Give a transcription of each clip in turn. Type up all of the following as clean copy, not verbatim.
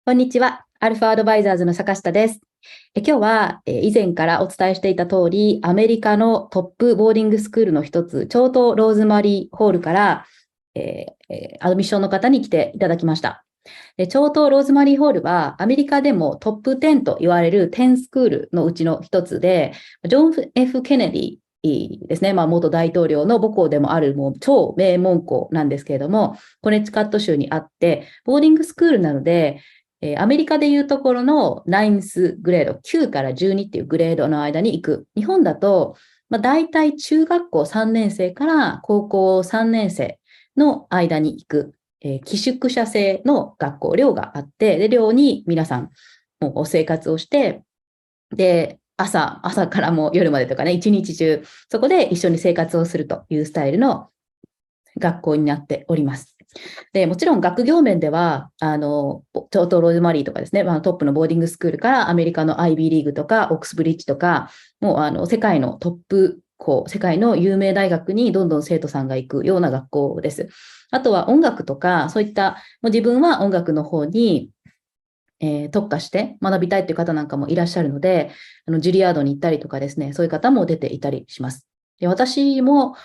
こんにちは。アルファアドバイザーズの坂下です。今日は以前からお伝えしていた通り、アメリカのトップボーディングスクールの一つ、チョートローズマリーホールから、アドミッションの方に来ていただきました。チョートローズマリーホールはアメリカでもトップ10と言われるテンスクールのうちの一つで、ジョン・ F ・ケネディですね、元大統領の母校でもあるもう超名門校なんですけれども、コネチカット州にあって、ボーディングスクールなので、アメリカでいうところの9スグレード、9から12っていうグレードの間に行く。日本だと、大体中学校3年生から高校3年生の間に行く、寄宿舎制の学校、寮があって、で、寮に皆さんもう生活をして、で、朝からもう夜までとかね、一日中、そこで一緒に生活をするというスタイルの学校になっております。で、もちろん学業面では、チョートローズマリーとかですね、トップのボーディングスクールからアメリカの IB リーグとか、オックスブリッジとか、もう世界のトップ校、世界の有名大学にどんどん生徒さんが行くような学校です。あとは音楽とか、そういった、もう自分は音楽の方に、特化して学びたいという方なんかもいらっしゃるので、ジュリアードに行ったりとかですね、そういう方も出ていたりします。で、私も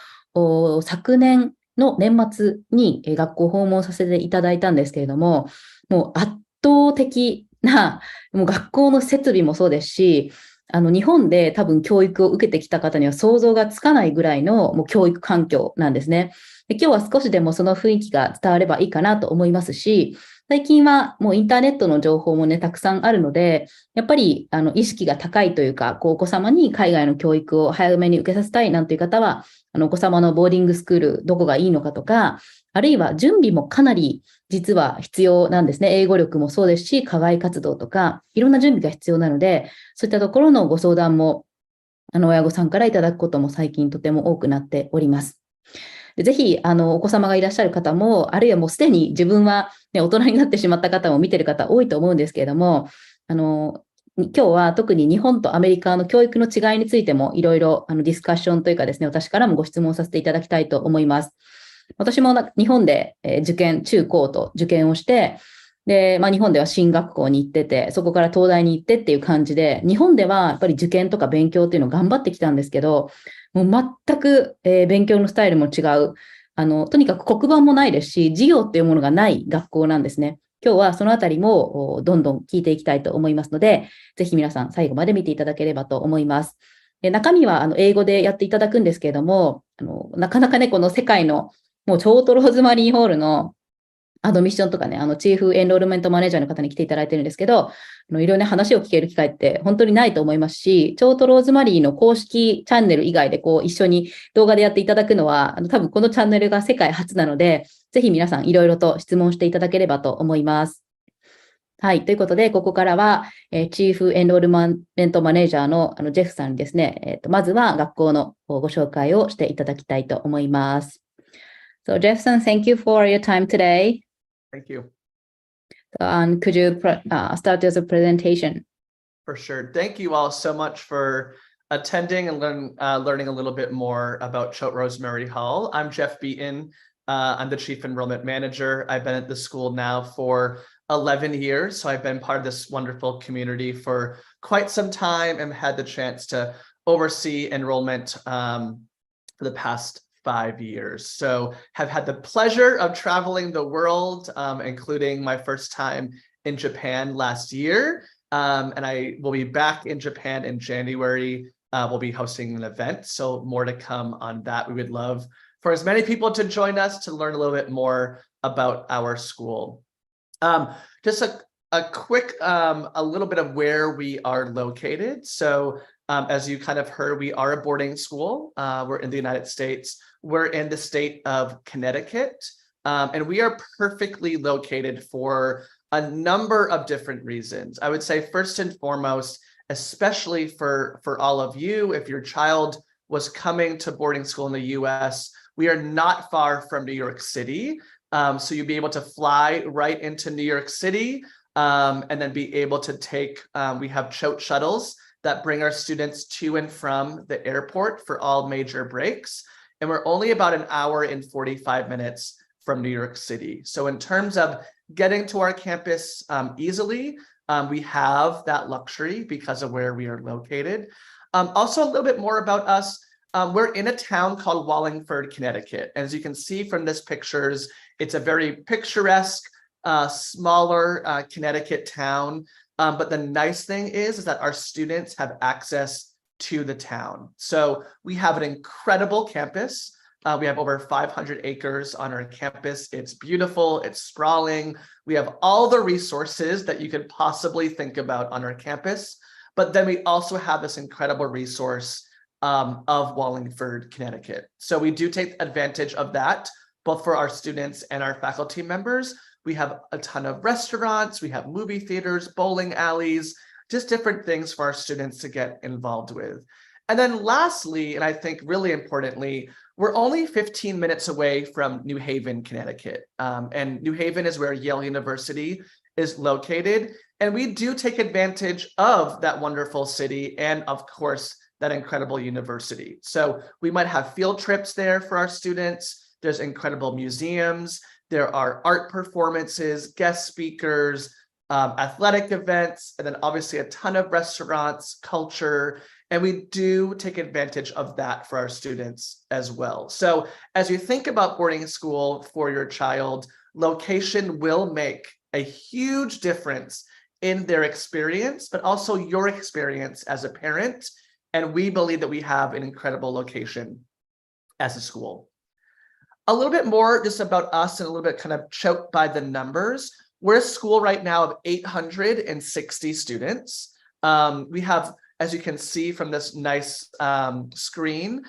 昨年の年末に学校を訪問させていただいたんですけれども、もう圧倒的な、もう学校の設備もそうですし、日本で多分教育を受けてきた方には想像がつかないぐらいのもう教育環境なんですね。で、今日は少しでもその雰囲気が伝わればいいかなと思いますし、最近はもうインターネットの情報もね、たくさんあるので、やっぱり意識が高いというか、お子様に海外の教育を早めに受けさせたいなんていう方は、お子様のボーディングスクールどこがいいのかとか、あるいは準備もかなり実は必要なんですね。英語力もそうですし、課外活動とか、いろんな準備が必要なので、そういったところのご相談も、親御さんからいただくことも最近とても多くなっております。でぜひ、お子様がいらっしゃる方も、あるいはもうすでに自分は、ね、大人になってしまった方も見てる方多いと思うんですけれども、今日は特に日本とアメリカの教育の違いについてもいろいろディスカッションというかですね、私からもご質問させていただきたいと思います。私も日本で受験、中高と受験をして、で、日本では進学校に行ってて、そこから東大に行ってっていう感じで、日本ではやっぱり受験とか勉強っていうのを頑張ってきたんですけど、もう全く、勉強のスタイルも違う。とにかく黒板もないですし、授業っていうものがない学校なんですね。今日はそのあたりもどんどん聞いていきたいと思いますので、ぜひ皆さん最後まで見ていただければと思います。中身は英語でやっていただくんですけれども、なかなかね、この世界のもうチョートローズマリーホールのアドミッションとかね、チーフエンロールメントマネージャーの方に来ていただいてるんですけど、いろいろね、話を聞ける機会って本当にないと思いますし、チョートローズマリーの公式チャンネル以外で一緒に動画でやっていただくのは、多分このチャンネルが世界初なので、ぜひ皆さんいろいろと質問していただければと思います。はい。ということで、ここからは、チーフエンロールメントマネージャーのジェフさんにですね、まずは学校のご紹介をしていただきたいと思います。So, Jeffson, thank you for your time today. Thank you. Could you start with a presentation? For sure. Thank you all so much for attending and learning a little bit more about Choate Rosemary Hall. I'm Jeff Beaton. I'm the Chief Enrollment Manager. I've been at the school now for 11 years, so I've been part of this wonderful community for quite some time and had the chance to oversee enrollment for the past 5 years. So have had the pleasure of traveling the world, including my first time in Japan last year. And I will be back in Japan in January. We'll be hosting an event, so more to come on that. We would love for as many people to join us to learn a little bit more about our school. Just a quick, a little bit of where we are located. So as you kind of heard, we are a boarding school. We're in the United States. We're in the state of Connecticut, and we are perfectly located for a number of different reasons. I would say first and foremost, especially for all of you, if your child was coming to boarding school in the US, we are not far from New York City. So you'll be able to fly right into New York City and then be able to take, we have Choate shuttles that bring our students to and from the airport for all major breaks. And we're only about an hour and 45 minutes from New York City. So in terms of getting to our campus easily, we have that luxury because of where we are located. Also, a little bit more about us. We're in a town called Wallingford, Connecticut. And as you can see from this pictures, it's a very picturesque, smaller Connecticut town. But the nice thing is that our students have access to the town. So we have an incredible campus. We have over 500 acres on our campus. It's beautiful, it's sprawling. We have all the resources that you could possibly think about on our campus. But then we also have this incredible resource of Wallingford, Connecticut. So we do take advantage of that, both for our students and our faculty members. We have a ton of restaurants, we have movie theaters, bowling alleys, just different things for our students to get involved with. And then lastly, and I think really importantly, we're only 15 minutes away from New Haven, Connecticut. And New Haven is where Yale University is located. And we do take advantage of that wonderful city and, of course, that incredible university. So we might have field trips there for our students. There's incredible museums. There are art performances, guest speakers, athletic events, and then obviously a ton of restaurants, culture, and we do take advantage of that for our students as well. So as you think about boarding school for your child, location will make a huge difference in their experience, but also your experience as a parent. And we believe that we have an incredible location as a school. A little bit more just about us and a little bit kind of choked by the numbers. We're a school right now of 860 students. We have, as you can see from this nice screen,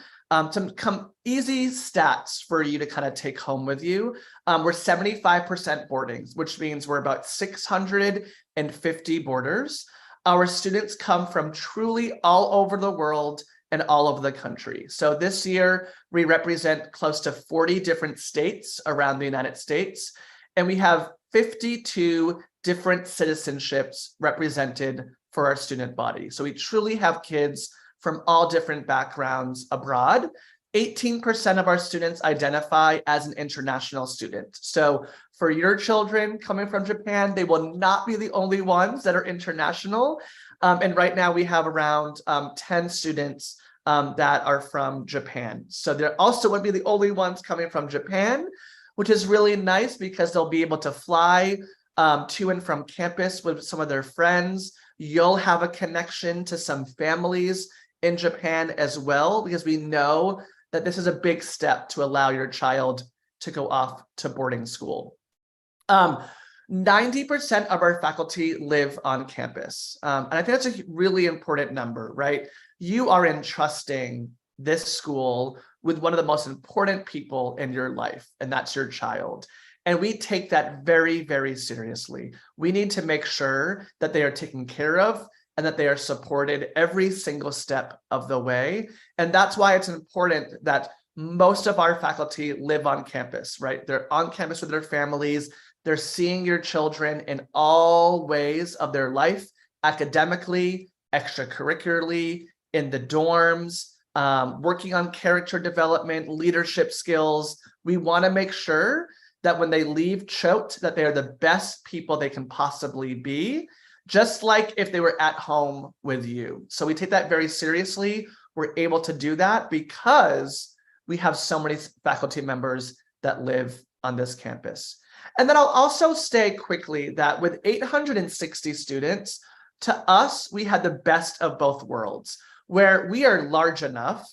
some easy stats for you to kind of take home with you. We're 75% boardings, which means we're about 650 boarders. Our students come from truly all over the world and all over the country. So this year, we represent close to 40 different states around the United States, and we have 52 different citizenships represented for our student body. So we truly have kids from all different backgrounds abroad. 18% of our students identify as an international student. So for your children coming from Japan, they will not be the only ones that are international. And right now we have around 10 students that are from Japan. So they're also won't be the only ones coming from Japan, which is really nice because they'll be able to fly to and from campus with some of their friends. You'll have a connection to some families in Japan as well, because we know that this is a big step to allow your child to go off to boarding school. 90% of our faculty live on campus. And I think that's a really important number, right? You are entrusting this school with one of the most important people in your life, and that's your child. And we take that very, very seriously. We need to make sure that they are taken care of and that they are supported every single step of the way. And that's why it's important that most of our faculty live on campus, right? They're on campus with their families. They're seeing your children in all ways of their life, academically, extracurricularly, in the dorms, working on character development, leadership skills. We want to make sure that when they leave Choate, that they are the best people they can possibly be, just like if they were at home with you. So we take that very seriously. We're able to do that because we have so many faculty members that live on this campus. And then I'll also say quickly that with 860 students, to us, we had the best of both worlds, where we are large enough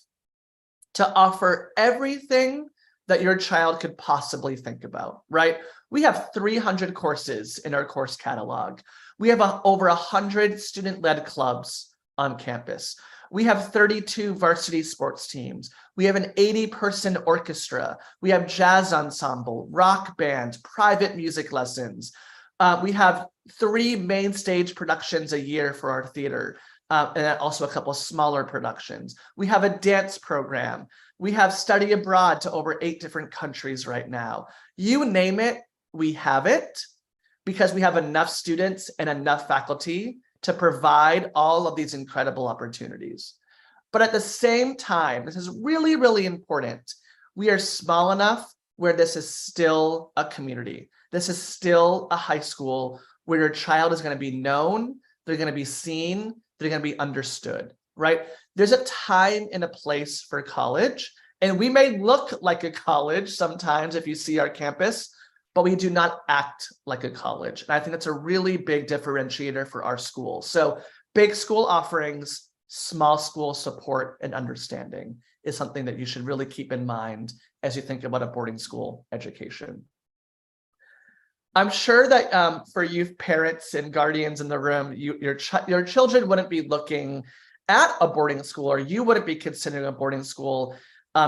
to offer everything that your child could possibly think about, right? We have 300 courses in our course catalog. We have over 100 student-led clubs on campus. We have 32 varsity sports teams. We have an 80-person orchestra. We have jazz ensemble, rock band, private music lessons. We have 3 main stage productions a year for our theater, and also a couple smaller productions. We have a dance program. We have study abroad to over 8 different countries right now. You name it, we have it, because we have enough students and enough faculty to provide all of these incredible opportunities. But at the same time, this is really, really important. We are small enough where this is still a community. This is still a high school where your child is going to be known, they're going to be seen, they're going to be understood, right? There's a time and a place for college, and we may look like a college sometimes if you see our campus, but we do not act like a college. And I think that's a really big differentiator for our school. So big school offerings, small school support and understanding is something that you should really keep in mind as you think about a boarding school education. I'm sure that for you parents and guardians in the room, your children wouldn't be looking at a boarding school, or you wouldn't be considering a boarding school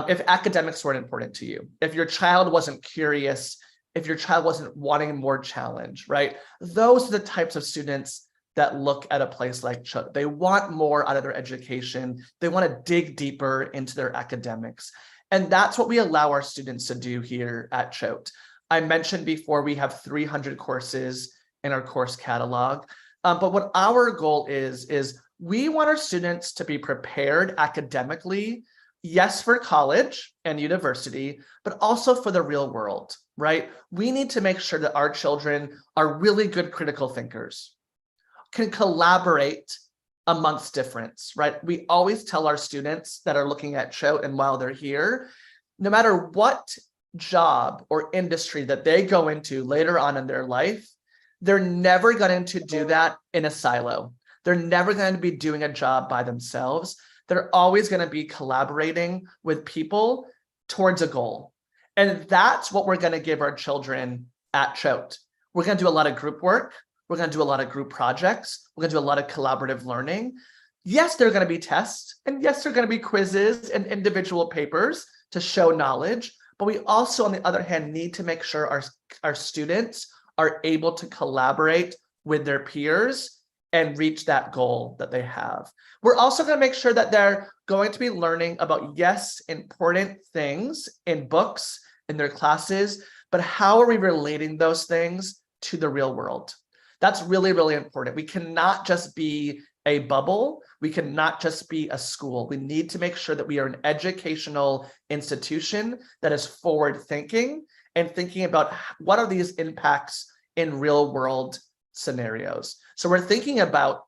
if academics weren't important to you, if your child wasn't curious, if your child wasn't wanting more challenge, right? Those are the types of students that look at a place like Choate. They want more out of their education. They want to dig deeper into their academics. And that's what we allow our students to do here at Choate. I mentioned before we have 300 courses in our course catalog. But what our goal is we want our students to be prepared academically, yes, for college and university, but also for the real world, right? We need to make sure that our children are really good critical thinkers, can collaborate amongst difference, right? We always tell our students that are looking at Choate and while they're here, no matter what job or industry that they go into later on in their life, they're never going to do that in a silo. They're never going to be doing a job by themselves. They're always going to be collaborating with people towards a goal. And that's what we're going to give our children at Choate. We're going to do a lot of group work. We're going to do a lot of group projects. We're going to do a lot of collaborative learning. Yes, there are going to be tests. And yes, there are going to be quizzes and individual papers to show knowledge. But we also, on the other hand, need to make sure our students are able to collaborate with their peers and reach that goal that they have. We're also going to make sure that they're going to be learning about, yes, important things in books, in their classes, but how are we relating those things to the real world? That's really, really important. We cannot just be a bubble. We cannot just be a school. We need to make sure that we are an educational institution that is forward thinking and thinking about what are these impacts in real world scenarios. So we're thinking about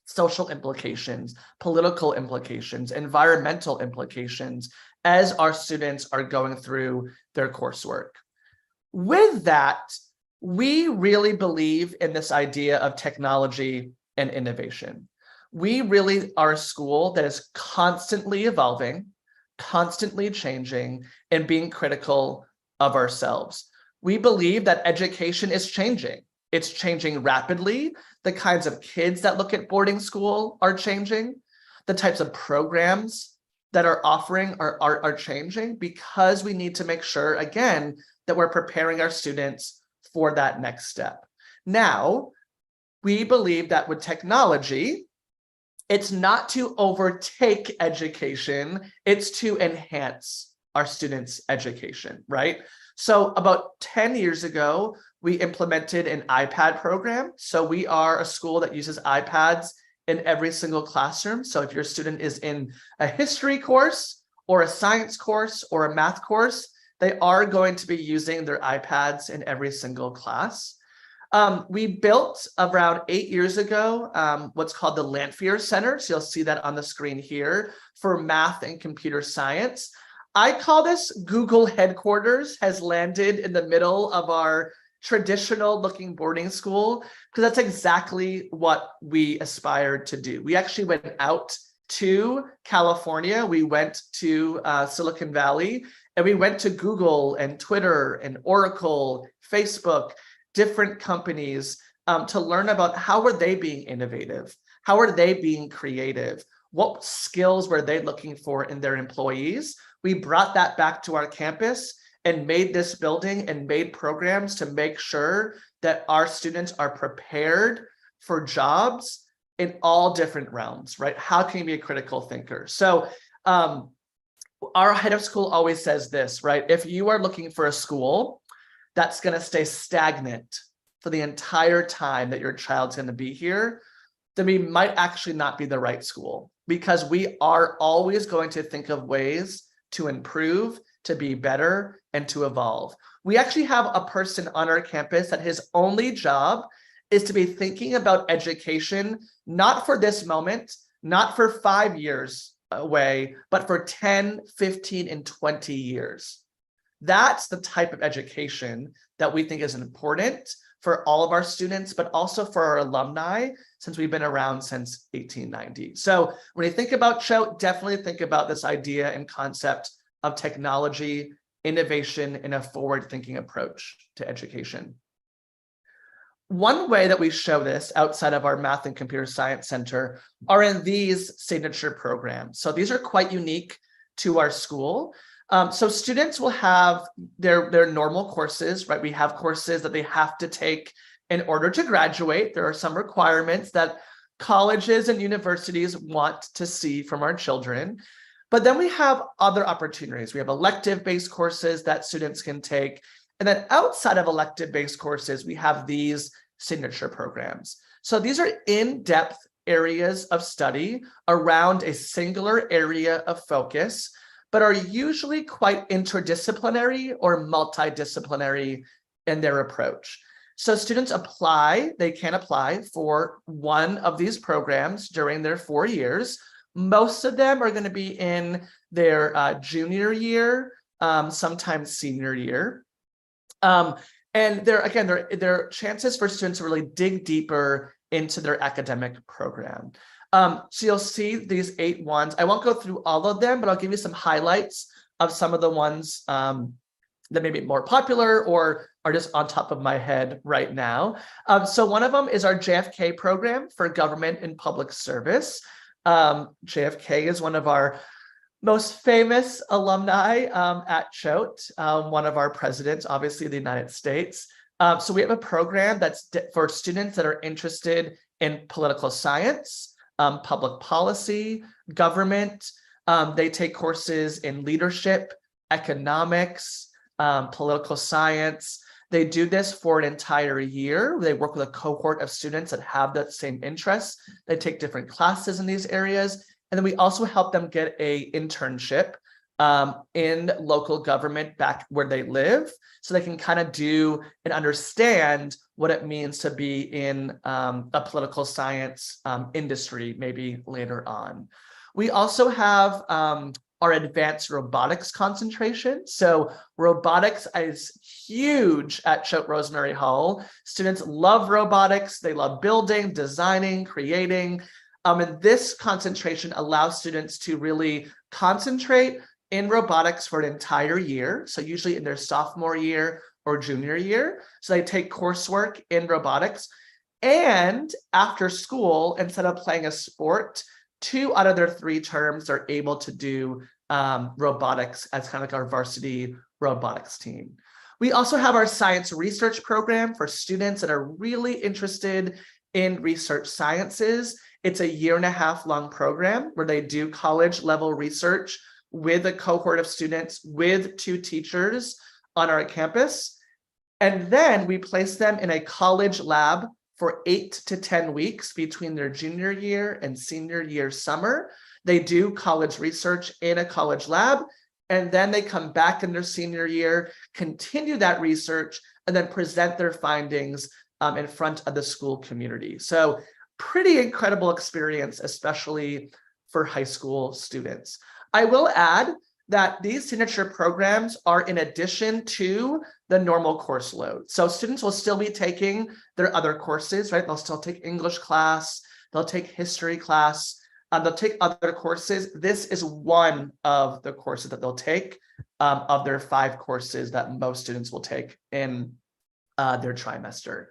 social implications, political implications, environmental implications as our students are going through their coursework. With that, we really believe in this idea of technology and innovation. We really are a school that is constantly evolving, constantly changing, and being critical of ourselves. We believe that education is changing. It's changing rapidly. The kinds of kids that look at boarding school are changing. The types of programs that are offering are changing because we need to make sure, again, that we're preparing our students for that next step. Now, we believe that with technology, it's not to overtake education, it's to enhance our students' education, right? So about 10 years ago, we implemented an iPad program. So we are a school that uses iPads in every single classroom. So if your student is in a history course or a science course or a math course, they are going to be using their iPads in every single class. We built around 8 years ago what's called the Lanphier Center. So you'll see that on the screen here for math and computer science. I call this Google headquarters has landed in the middle of our traditional looking boarding school, because that's exactly what we aspired to do. We actually went out to California. We went to Silicon Valley, and we went to Google and Twitter and Oracle, Facebook, different companies to learn about how were they being innovative? How are they being creative? What skills were they looking for in their employees? We brought that back to our campus and made this building and made programs to make sure that our students are prepared for jobs in all different realms, right? How can you be a critical thinker? So our head of school always says this, right? If you are looking for a school that's going to stay stagnant for the entire time that your child's going to be here, then we might actually not be the right school, because we are always going to think of ways to improve to be better, and to evolve. We actually have a person on our campus that his only job is to be thinking about education, not for this moment, not for 5 years away, but for 10, 15, and 20 years. That's the type of education that we think is important for all of our students, but also for our alumni, since we've been around since 1890. So when you think about Choate, definitely think about this idea and concept of technology, innovation, and a forward-thinking approach to education. One way that we show this outside of our Math and Computer Science Center are in these signature programs. So these are quite unique to our school. So students will have their normal courses, right? We have courses that they have to take in order to graduate. There are some requirements that colleges and universities want to see from our children. But then we have other opportunities. We have elective-based courses that students can take. And then outside of elective-based courses, we have these signature programs. So these are in-depth areas of study around a singular area of focus, but are usually quite interdisciplinary or multidisciplinary in their approach. So students they can apply for one of these programs during their 4 years. Most of them are going to be in their junior year, sometimes senior year. And there are chances for students to really dig deeper into their academic program. So you'll see these 8 ones. I won't go through all of them, but I'll give you some highlights of some of the ones that may be more popular or are just on top of my head right now. So one of them is our JFK program for government and public service. JFK is one of our most famous alumni at Choate, one of our presidents, obviously, of the United States. So we have a program that's for students that are interested in political science, public policy, government. They take courses in leadership, economics, political science. They do this for an entire year. They work with a cohort of students that have that same interests. They take different classes in these areas. And then we also help them get an internship in local government back where they live, so they can kind of do and understand what it means to be in a political science industry maybe later on. We also have our advanced robotics concentration. So robotics is huge at Choate Rosemary Hall. Students love robotics. They love building, designing, creating. And this concentration allows students to really concentrate in robotics for an entire year. So usually in their sophomore year or junior year. So they take coursework in robotics. And after school, instead of playing a sport, 2 out of their 3 terms, they're able to do robotics as kind of like our varsity robotics team. We also have our science research program for students that are really interested in research sciences. It's a 1.5 year long program where they do college level research with a cohort of students with 2 teachers on our campus. And then we place them in a college lab for 8 to 10 weeks between their junior year and senior year summer. They do college research in a college lab, and then they come back in their senior year, continue that research, and then present their findings in front of the school community. So pretty incredible experience, especially for high school students. I will add that these signature programs are in addition to the normal course load. So students will still be taking their other courses, right? They'll still take English class, they'll take history class, they'll take other courses. This is one of the courses that they'll take of their 5 courses that most students will take in their trimester.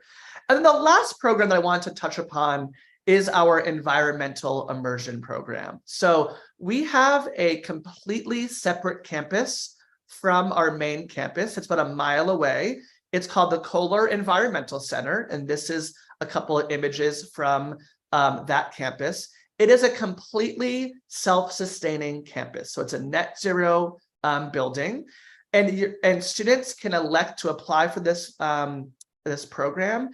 And then the last program that I want to touch upon is our environmental immersion program. So we have a completely separate campus from our main campus. It's about a mile away. It's called the Kohler Environmental Center. And this is a couple of images from that campus. It is a completely self-sustaining campus. So it's a net zero building. And students can elect to apply for this, this program.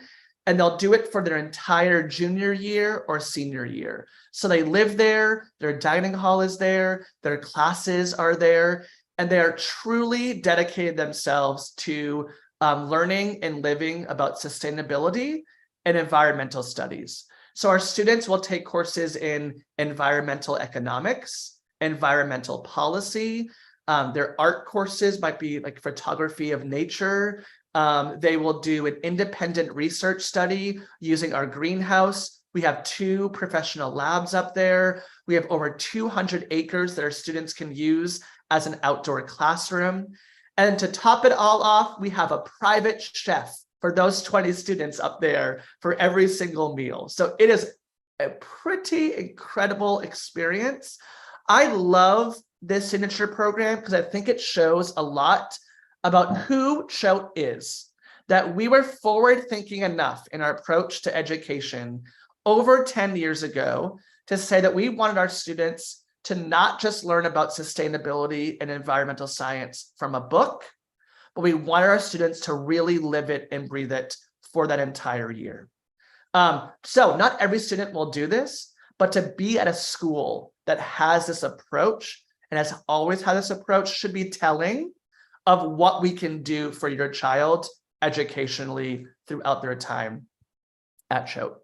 And they'll do it for their entire junior year or senior year. So they live there, their dining hall is there, their classes are there. and they are truly dedicated themselves to learning and living about sustainability and environmental studies. So our students will take courses in environmental economics, environmental policy. Their art courses might be like photography of nature. They will do an independent research study using our greenhouse. We have 2 professional labs up there. We have over 200 acres that our students can use as an outdoor classroom. And to top it all off, we have a private chef for those 20 students up there for every single meal. So it is a pretty incredible experience. I love this signature program because I think it shows a lot about who Choate is, that we were forward thinking enough in our approach to education over 10 years ago to say that we wanted our students to not just learn about sustainability and environmental science from a book, but we wanted our students to really live it and breathe it for that entire year. So not every student will do this, but to be at a school that has this approach and has always had this approach should be telling of what we can do for your child educationally throughout their time at Choate.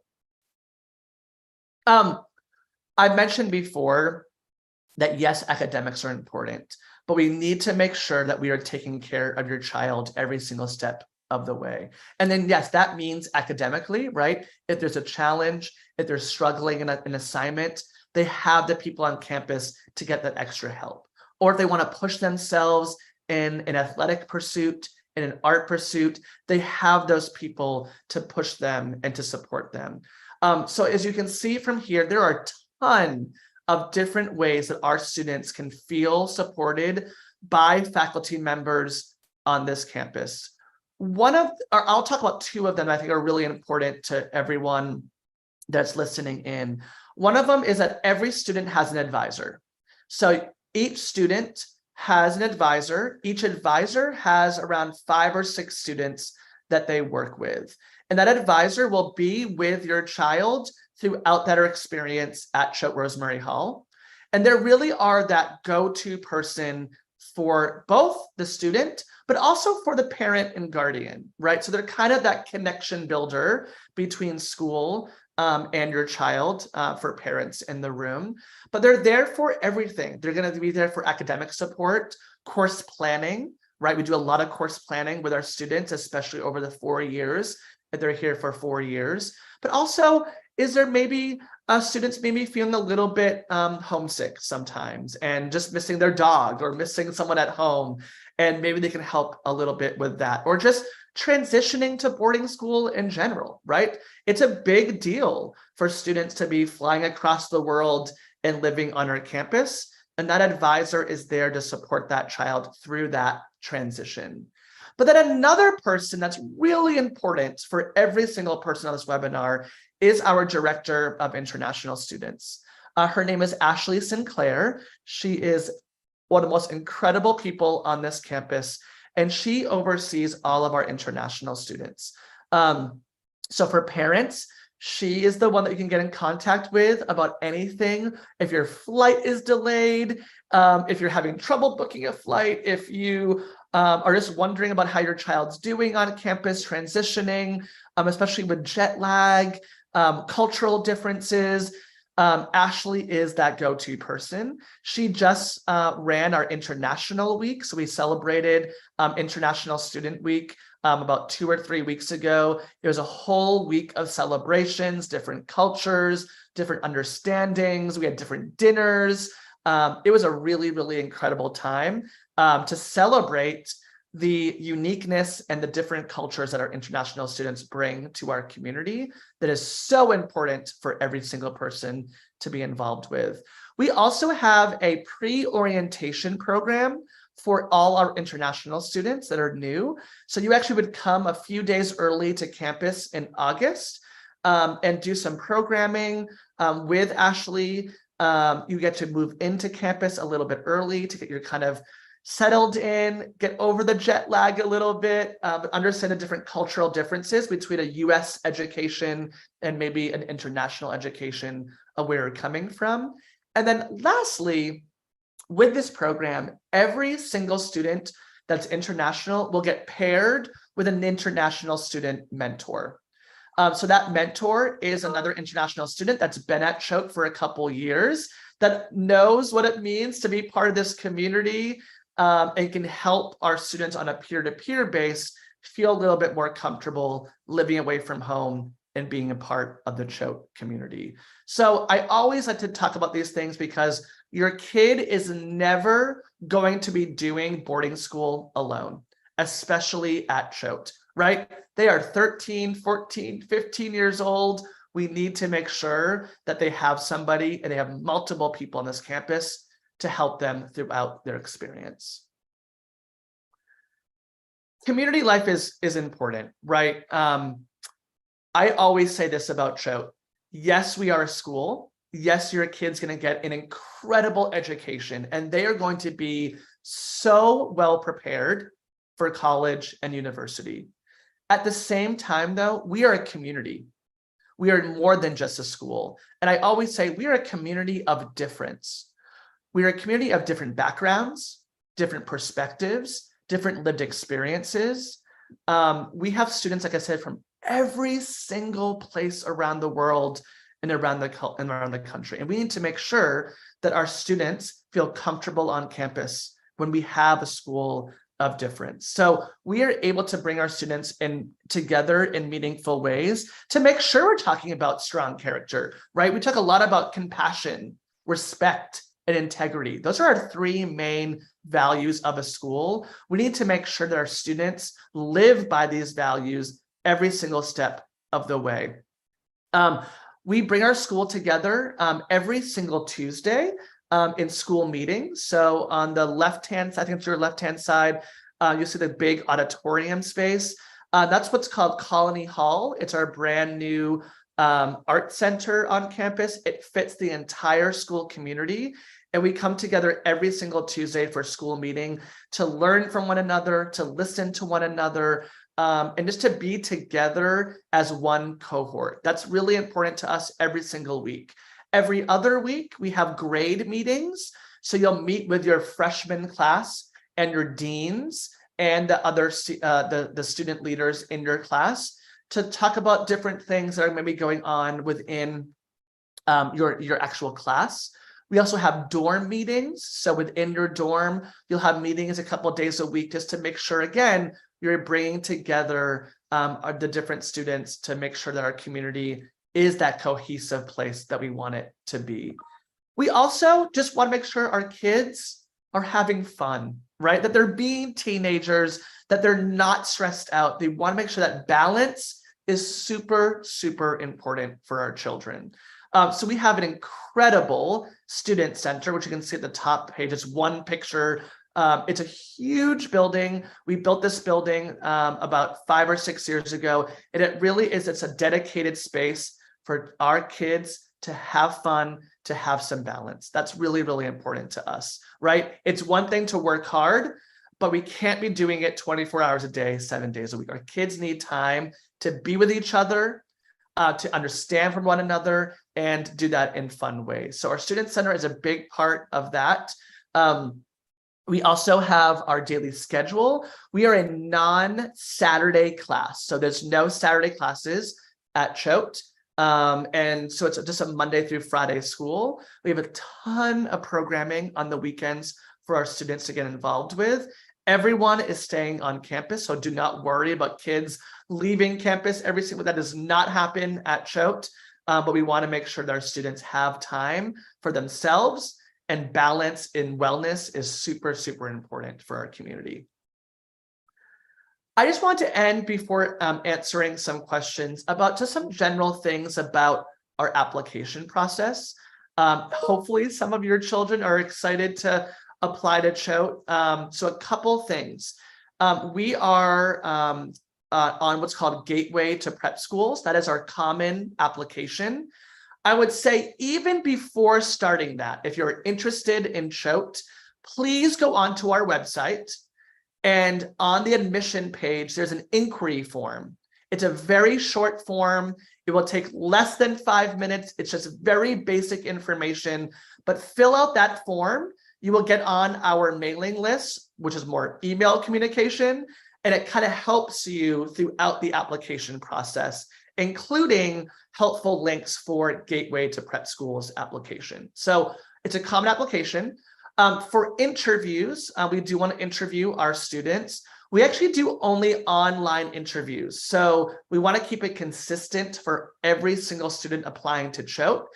I've mentioned before that yes, academics are important, but we need to make sure that we are taking care of your child every single step of the way. And then yes, that means academically, right? If there's a challenge, if they're struggling in an assignment, they have the people on campus to get that extra help. Or if they want to push themselves in an athletic pursuit, in an art pursuit, they have those people to push them and to support them. So as you can see from here, there are a ton of different ways that our students can feel supported by faculty members on this campus. I'll talk about 2 of them I think are really important to everyone that's listening in. One of them is that every student has an advisor. So each student has an advisor. Each advisor has around 5 or 6 students that they work with. And that advisor will be with your child throughout their experience at Choate Rosemary Hall. And they really are that go-to person for both the student, but also for the parent and guardian, right? So they're kind of that connection builder between school and your child for parents in the room. But they're there for everything. They're going to be there for academic support, course planning, right? We do a lot of course planning with our students, especially over the 4 years that they're here for 4 years. But also, is there maybe students maybe feeling a little bit homesick sometimes and just missing their dog or missing someone at home, and maybe they can help a little bit with that, or just transitioning to boarding school in general, right? It's a big deal for students to be flying across the world and living on our campus, and that advisor is there to support that child through that transition. But then another person that's really important for every single person on this webinar is our Director of International Students. Her name is Ashley Sinclair. She is one of the most incredible people on this campus, and she oversees all of our international students. So for parents, she is the one that you can get in contact with about anything. If your flight is delayed, if you're having trouble booking a flight, if you are just wondering about how your child's doing on campus, transitioning, especially with jet lag, cultural differences, Ashley is that go-to person. She just ran our International Week. So we celebrated International Student Week about 2 or 3 weeks ago. It was a whole week of celebrations, different cultures, different understandings. We had different dinners. It was a really, really incredible time to celebrate the uniqueness and the different cultures that our international students bring to our community that is so important for every single person to be involved with. We also have a pre-orientation program for all our international students that are new. So you actually would come a few days early to campus in August and do some programming with Ashley. You get to move into campus a little bit early to get your kind of settled in, get over the jet lag a little bit, but understand the different cultural differences between a US education and maybe an international education of where you're coming from. And then lastly, with this program, every single student that's international will get paired with an international student mentor. So that mentor is another international student that's been at Choate for a couple years, that knows what it means to be part of this community, and can help our students on a peer-to-peer base feel a little bit more comfortable living away from home and being a part of the Choate community. So I always like to talk about these things because your kid is never going to be doing boarding school alone, especially at Choate, right? They are 13, 14, 15 years old. We need to make sure that they have somebody and they have multiple people on this campus to help them throughout their experience. Community life is important, right? I always say this about Choate. Yes, we are a school. Yes, your kid's going to get an incredible education, and they are going to be so well prepared for college and university. At the same time, though, we are a community. We are more than just a school. And I always say we are a community of difference. We are a community of different backgrounds, different perspectives, different lived experiences. We have students, like I said, from every single place around the world and around the country. And we need to make sure that our students feel comfortable on campus when we have a school of difference. So we are able to bring our students in together in meaningful ways to make sure we're talking about strong character, right? We talk a lot about compassion, respect, and integrity. Those are our three main values of a school. We need to make sure that our students live by these values every single step of the way. We bring our school together every single Tuesday in school meetings. So on the left-hand side, I think it's your left-hand side, you'll see the big auditorium space. That's what's called Colony Hall. It's our brand new art center on campus. It fits the entire school community. And we come together every single Tuesday for school meeting to learn from one another, to listen to one another, and just to be together as one cohort. That's really important to us every single week. Every other week, we have grade meetings. So you'll meet with your freshman class and your deans and the other the student leaders in your class to talk about different things that are maybe going on within your actual class. We also have dorm meetings. So within your dorm, you'll have meetings a couple of days a week just to make sure, again, you're bringing together the different students to make sure that our community is that cohesive place that we want it to be. We also just want to make sure our kids are having fun, right? That they're being teenagers, that they're not stressed out. They want to make sure that balance is super, super important for our children. So we have an incredible student center, which you can see at the top page. It's one picture. It's a huge building. We built this building about 5 or 6 years ago, and it really is, it's a dedicated space for our kids to have fun, to have some balance. That's really, really important to us, right? It's one thing to work hard, but we can't be doing it 24 hours a day, 7 days a week. Our kids need time to be with each other, to understand from one another, and do that in fun ways. So our student center is a big part of that. We also have our daily schedule. We are a non-Saturday class. So there's no Saturday classes at Choate. And so it's just a Monday through Friday school. We have a ton of programming on the weekends for our students to get involved with. Everyone is staying on campus, so do not worry about kids leaving campus every single. That does not happen at Choate, but we want to make sure that our students have time for themselves, and balance in wellness is super, super important for our community. I just want to end before answering some questions about just some general things about our application process. Hopefully some of your children are excited to apply to Choate. So a couple things. We are on what's called Gateway to Prep Schools. That is our common application. I would say even before starting that, if you're interested in Choate, please go onto our website, and on the admission page, there's an inquiry form. It's a very short form. It will take less than 5 minutes. It's just very basic information, but fill out that form you will get on our mailing list, which is more email communication, and it kind of helps you throughout the application process, including helpful links for Gateway to Prep Schools application. So it's a common application. For interviews, we do want to interview our students. We actually do only online interviews. So we want to keep it consistent for every single student applying to CHOAT.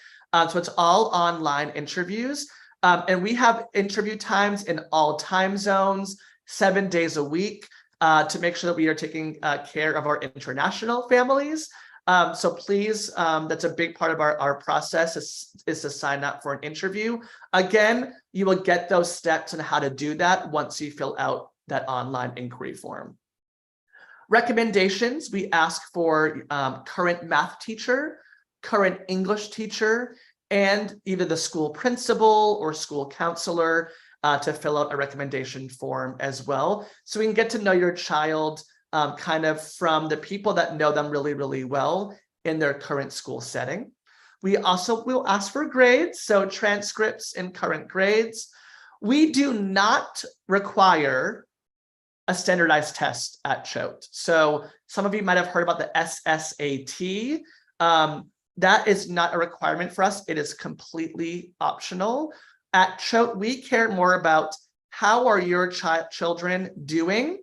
So it's all online interviews. And we have interview times in all time zones, 7 days a week, to make sure that we are taking care of our international families. So please, that's a big part of our process is to sign up for an interview. Again, you will get those steps on how to do that once you fill out that online inquiry form. Recommendations, we ask for current math teacher, current English teacher, and either the school principal or school counselor to fill out a recommendation form as well. So we can get to know your child kind of from the people that know them really, really well in their current school setting. We also will ask for grades, so transcripts and current grades. We do not require a standardized test at CHOAT. So some of you might have heard about the SSAT. That is not a requirement for us. It is completely optional. At CHOAT, we care more about how are your children doing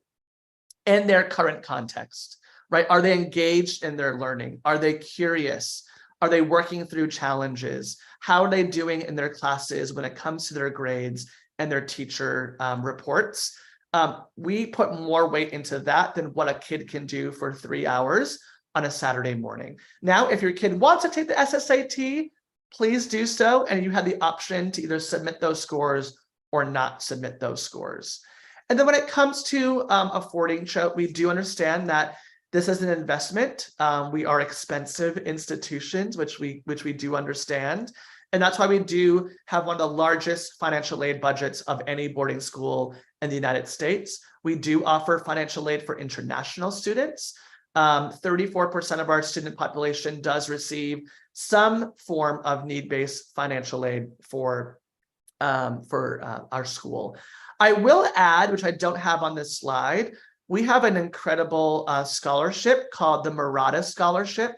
in their current context, right? Are they engaged in their learning? Are they curious? Are they working through challenges? How are they doing in their classes when it comes to their grades and their teacher reports? We put more weight into that than what a kid can do for 3 hours on a Saturday morning. Now, if your kid wants to take the SSAT, please do so. And you have the option to either submit those scores or not submit those scores. And then when it comes to affording CHOAT, we do understand that this is an investment. We are expensive institutions, which we do understand. And that's why we do have one of the largest financial aid budgets of any boarding school in the United States. We do offer financial aid for international students. 34% of our student population does receive some form of need-based financial aid for our school. I will add, which I don't have on this slide, we have an incredible scholarship called the Murata Scholarship.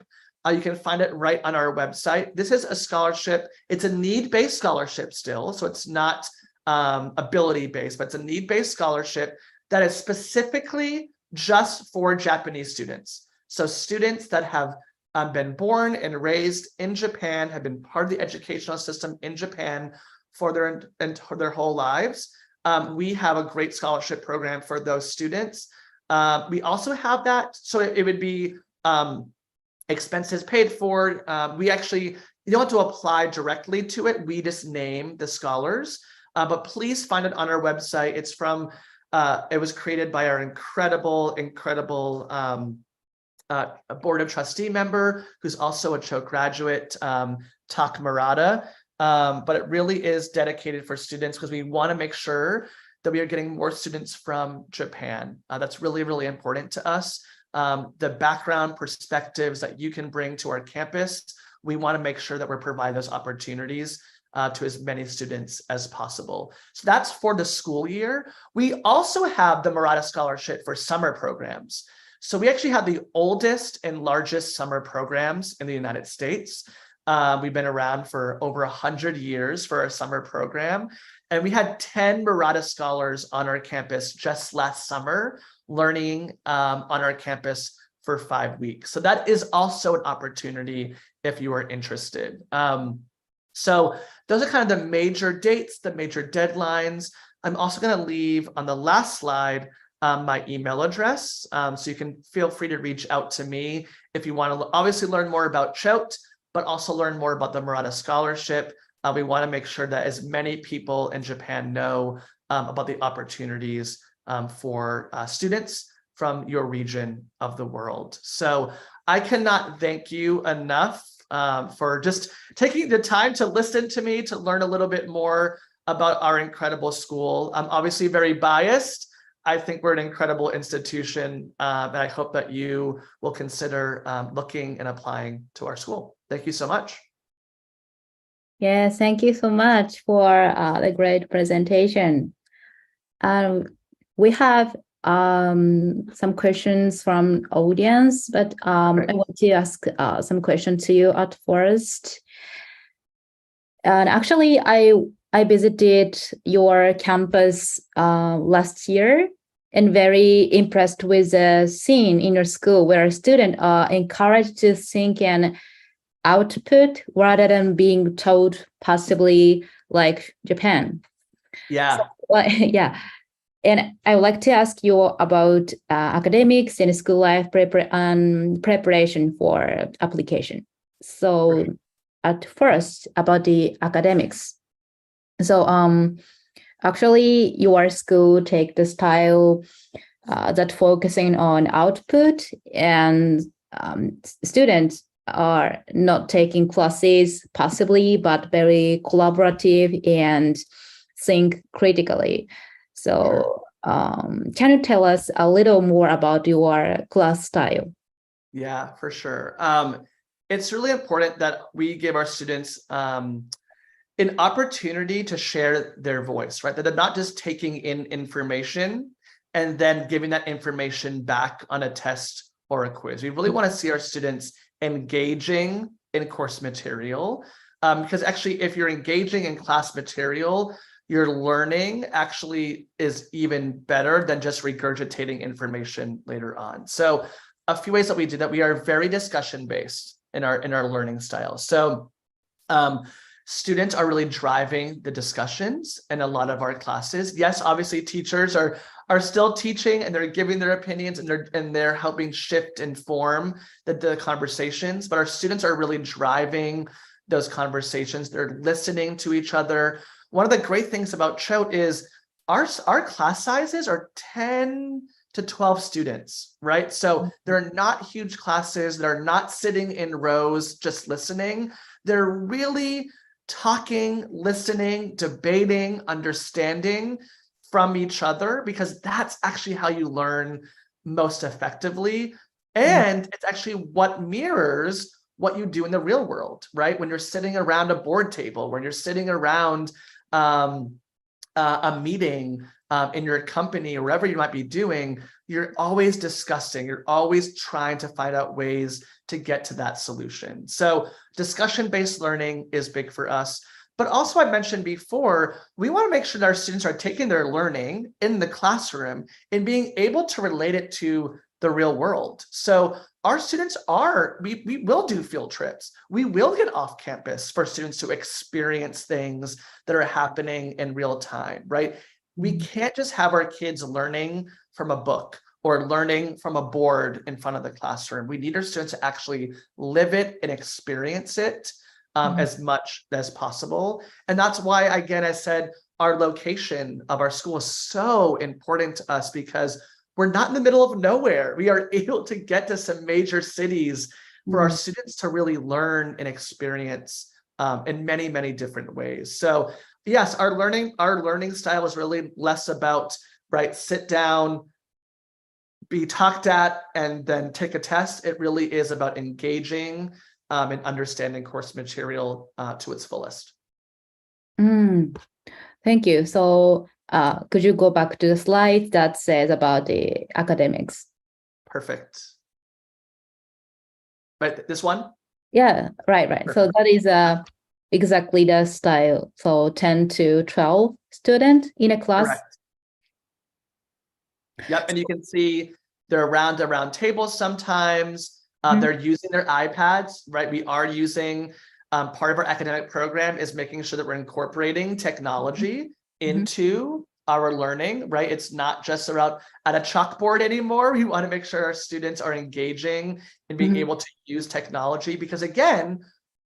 You can find it right on our website. This is a scholarship. It's a need-based scholarship still, so it's not ability-based, but it's a need-based scholarship that is specifically just for Japanese students. So students that have been born and raised in Japan, have been part of the educational system in Japan for their whole lives. We have a great scholarship program for those students. We also have that, so it would be expenses paid for. We actually, you don't have to apply directly to it. We just name the scholars, but please find it on our website. It's from, it was created by our incredible board of trustee member, who's also a CHOAT graduate, Tak Murata. But it really is dedicated for students because we want to make sure that we are getting more students from Japan. That's really, really important to us. The background perspectives that you can bring to our campus, we want to make sure that we're providing those opportunities to as many students as possible. So that's for the school year. We also have the Murata Scholarship for summer programs. So we actually have the oldest and largest summer programs in the United States. We've been around for over 100 years for our summer program. And we had 10 Murata scholars on our campus just last summer, learning on our campus for 5 weeks. So that is also an opportunity if you are interested. So those are kind of the major dates, the major deadlines. I'm also going to leave on the last slide my email address. So you can feel free to reach out to me if you want to obviously learn more about CHOAT, but also learn more about the Murata Scholarship. We want to make sure that as many people in Japan know about the opportunities for students from your region of the world. So I cannot thank you enough for just taking the time to listen to me, to learn a little bit more about our incredible school. I'm obviously very biased. I think we're an incredible institution, and I hope that you will consider looking and applying to our school. Thank you so much. Yes, thank you so much for the great presentation. We have some questions from audience, but I want to ask some questions to you at first. And actually, I visited your campus last year and very impressed with the scene in your school where students are encouraged to think and output rather than being taught passively like Japan. Yeah. So, yeah. And I would like to ask you about academics and school life preparation for application. So at first, about the academics. So actually, your school take the style that focusing on output, and students are not taking classes passively, but very collaborative and think critically. So can you tell us a little more about your class style? Yeah, for sure. It's really important that we give our students an opportunity to share their voice, right? That they're not just taking in information and then giving that information back on a test or a quiz. We really want to see our students engaging in course material, because actually, if you're engaging in class material, your learning actually is even better than just regurgitating information later on. So a few ways that we do that: we are very discussion based in our learning style. So students are really driving the discussions in a lot of our classes. Yes, obviously teachers are still teaching and they're giving their opinions and they're helping shift and form the conversations, but our students are really driving those conversations. They're listening to each other. One of the great things about Choate is our class sizes are 10 to 12 students, right? So they're not huge classes. They're not sitting in rows just listening. They're really talking, listening, debating, understanding from each other, because that's actually how you learn most effectively. And it's actually what mirrors what you do in the real world, right? When you're sitting around a board table, when you're sitting around a meeting in your company or wherever you might be doing, you're always discussing, you're always trying to find out ways to get to that solution. So discussion-based learning is big for us. But also, I mentioned before, we want to make sure that our students are taking their learning in the classroom and being able to relate it to the real world. So our students we will do field trips. We will get off campus for students to experience things that are happening in real time, right? We can't just have our kids learning from a book or learning from a board in front of the classroom. We need our students to actually live it and experience it as much as possible. And that's why, again, I said our location of our school is so important to us, because we're not in the middle of nowhere. We are able to get to some major cities for our students to really learn and experience in many, many different ways. So yes, our learning style is really less about, right, sit down, be talked at, and then take a test. It really is about engaging and understanding course material to its fullest. Thank you. So could you go back to the slide that says about the academics? Perfect. Right, this one? Yeah, right. Perfect. So that is exactly the style. So 10 to 12 students in a class. Correct. Yep, and you can see they're around tables sometimes. They're using their iPads, right? We are using, part of our academic program is making sure that we're incorporating technology into our learning, right? It's not just around at a chalkboard anymore. We want to make sure our students are engaging and being able to use technology, because again,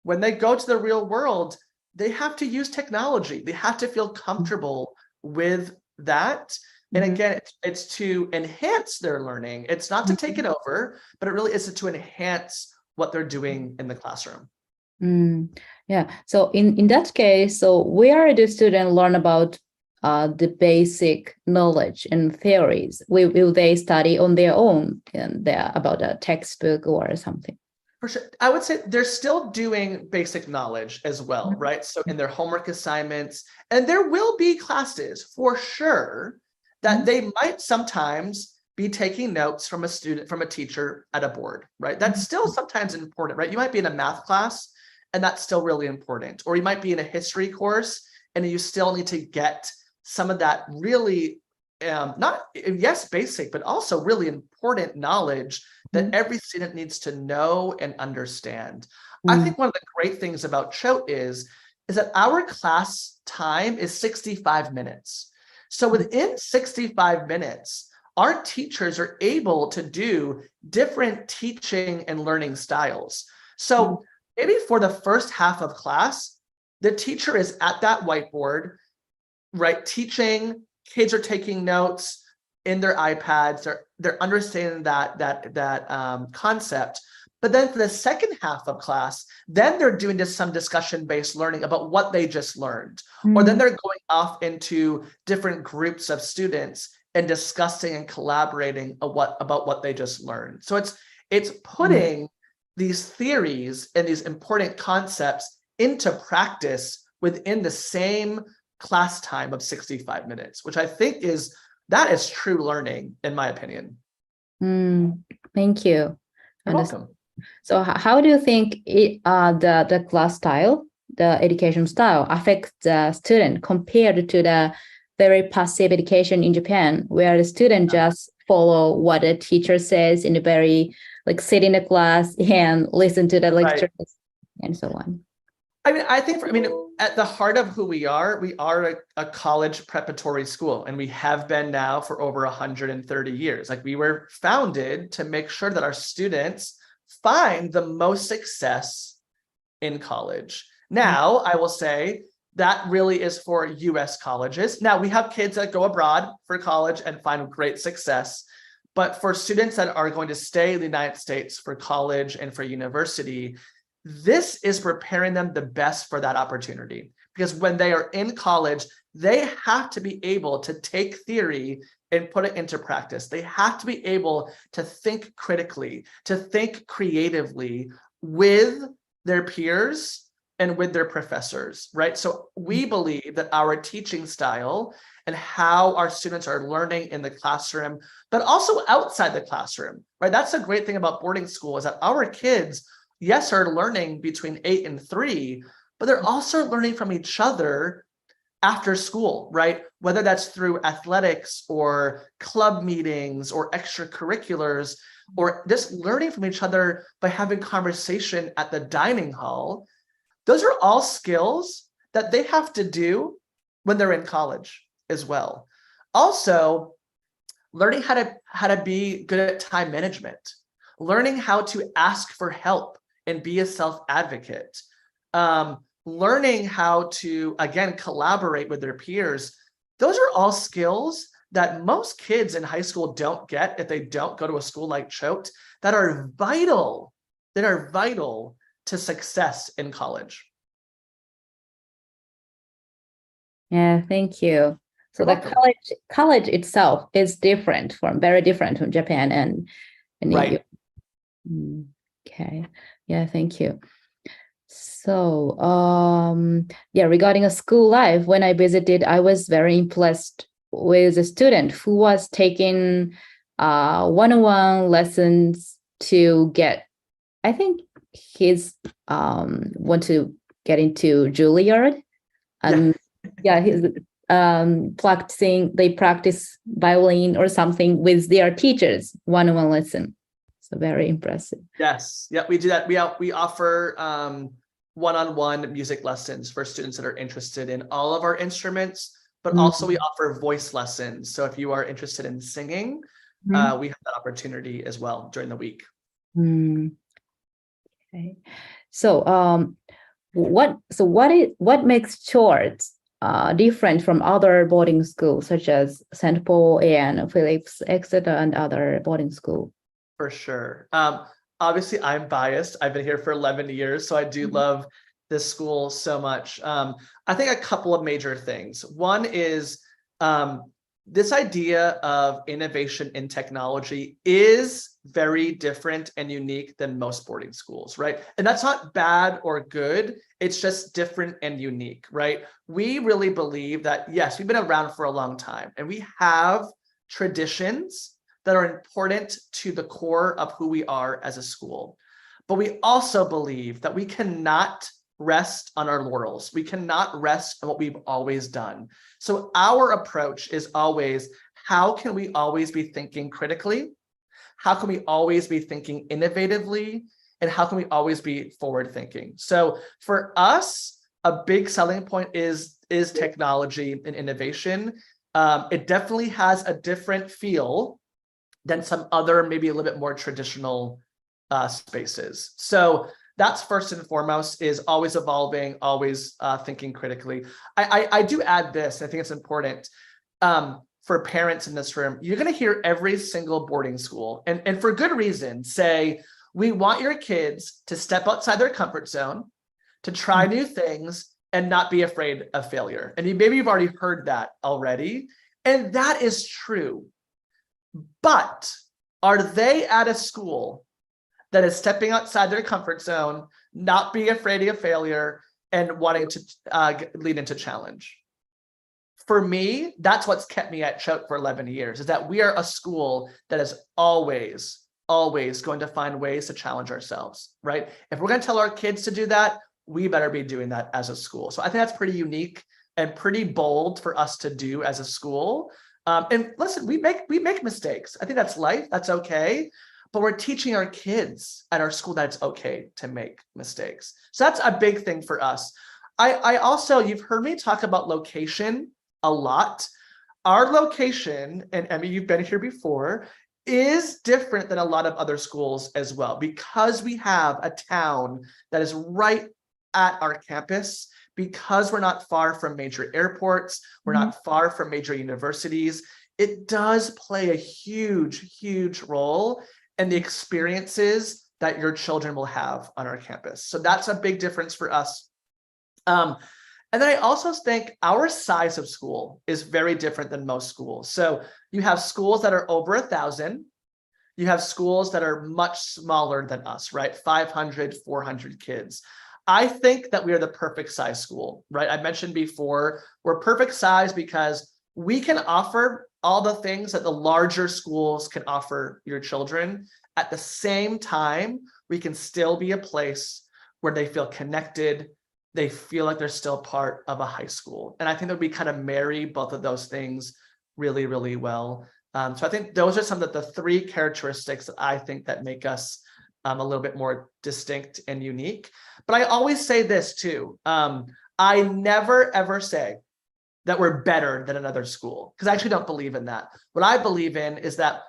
when they go to the real world, they have to use technology. They have to feel comfortable with that. And again, it's to enhance their learning. It's not to take it over, but it really is to enhance what they're doing in the classroom. Yeah. So in that case, so where do students learn about the basic knowledge and theories? Will they study on their own and about a textbook or something? For sure. I would say they're still doing basic knowledge as well, right? So in their homework assignments, and there will be classes for sure that they might sometimes be taking notes from a student, from a teacher at a board, right? That's still sometimes important, right? You might be in a math class and that's still really important. Or you might be in a history course and you still need to get some of that really, yes, basic, but also really important knowledge that every student needs to know and understand. I think one of the great things about Choate is that our class time is 65 minutes. So within 65 minutes, our teachers are able to do different teaching and learning styles. So maybe for the first half of class, the teacher is at that whiteboard, right, teaching, kids are taking notes in their iPads, they're understanding that concept. But then for the second half of class, then they're doing just some discussion-based learning about what they just learned. Or then they're going off into different groups of students and discussing and collaborating about what they just learned. So it's putting these theories and these important concepts into practice within the same class time of 65 minutes, which I think is true learning, in my opinion. Thank you. You're welcome. So how do you think the class style, the education style affects the student compared to the very passive education in Japan, where the student just follow what the teacher says in a very, like, sit in the class and listen to the lectures and so on? I think at the heart of who we are a college preparatory school, and we have been now for over 130 years. Like, we were founded to make sure that our students find the most success in college. Now, I will say that really is for US colleges. Now, we have kids that go abroad for college and find great success. But for students that are going to stay in the United States for college and for university, this is preparing them the best for that opportunity. Because when they are in college, they have to be able to take theory and put it into practice. They have to be able to think critically, to think creatively with their peers and with their professors, right? So we believe that our teaching style and how our students are learning in the classroom, but also outside the classroom, right? That's the great thing about boarding school, is that our kids, yes, are learning between 8 and 3, but they're also learning from each other after school, right? Whether that's through athletics or club meetings or extracurriculars, or just learning from each other by having conversation at the dining hall. Those are all skills that they have to do when they're in college as well. Also, learning how to be good at time management, learning how to ask for help and be a self-advocate, learning how to, again, collaborate with their peers. Those are all skills that most kids in high school don't get if they don't go to a school like Choate, that are vital to success in college. Yeah, thank you. So the college itself is very different from Japan and right. EU. Okay. Yeah, thank you. So, regarding a school life, when I visited, I was very impressed with a student who was taking one-on-one lessons to get, I think he's want to get into Juilliard. And he's they practice violin or something with their teachers, one-on-one lesson. So very impressive. Yes. Yeah, we do that. We offer one-on-one music lessons for students that are interested in all of our instruments, but also we offer voice lessons. So if you are interested in singing, we have that opportunity as well during the week. Okay. So what makes Choate different from other boarding schools such as St. Paul and Phillips, Exeter, and other boarding schools? For sure. Obviously, I'm biased. I've been here for 11 years, so I do love this school so much. I think a couple of major things. One is this idea of innovation in technology is very different and unique than most boarding schools, right? And that's not bad or good. It's just different and unique, right? We really believe that, yes, we've been around for a long time and we have traditions that are important to the core of who we are as a school. But we also believe that we cannot rest on our laurels. We cannot rest on what we've always done. So our approach is always, how can we always be thinking critically? How can we always be thinking innovatively? And how can we always be forward thinking? So for us, a big selling point is technology and innovation. It definitely has a different feel than some other, maybe a little bit more traditional spaces. So that's first and foremost, is always evolving, always thinking critically. I do add this, I think it's important for parents in this room. You're going to hear every single boarding school, and for good reason, say, we want your kids to step outside their comfort zone, to try new things, and not be afraid of failure. And maybe you've already heard that already, and that is true. But are they at a school that is stepping outside their comfort zone, not being afraid of failure, and wanting to lead into challenge? For me, that's what's kept me at Choate for 11 years, is that we are a school that is always going to find ways to challenge ourselves, right? If we're going to tell our kids to do that, we better be doing that as a school. So I think that's pretty unique and pretty bold for us to do as a school. And listen, we make mistakes. I think that's life. That's okay. But we're teaching our kids at our school that it's okay to make mistakes. So that's a big thing for us. I also, you've heard me talk about location a lot. Our location, and Emmy, you've been here before, is different than a lot of other schools as well, because we have a town that is right at our campus, because we're not far from major airports, we're not far from major universities. It does play a huge role in the experiences that your children will have on our campus. So that's a big difference for us. And then I also think our size of school is very different than most schools. So you have schools that are over 1,000. You have schools that are much smaller than us, right? 500, 400 kids. I think that we are the perfect size school, right? I mentioned before, we're perfect size because we can offer all the things that the larger schools can offer your children. At the same time, we can still be a place where they feel connected. They feel like they're still part of a high school. And I think that we kind of marry both of those things really well. So I think those are some of the three characteristics that I think that make us a little bit more distinct and unique. But I always say this too. I never ever say that we're better than another school, because I actually don't believe in that. What I believe in is that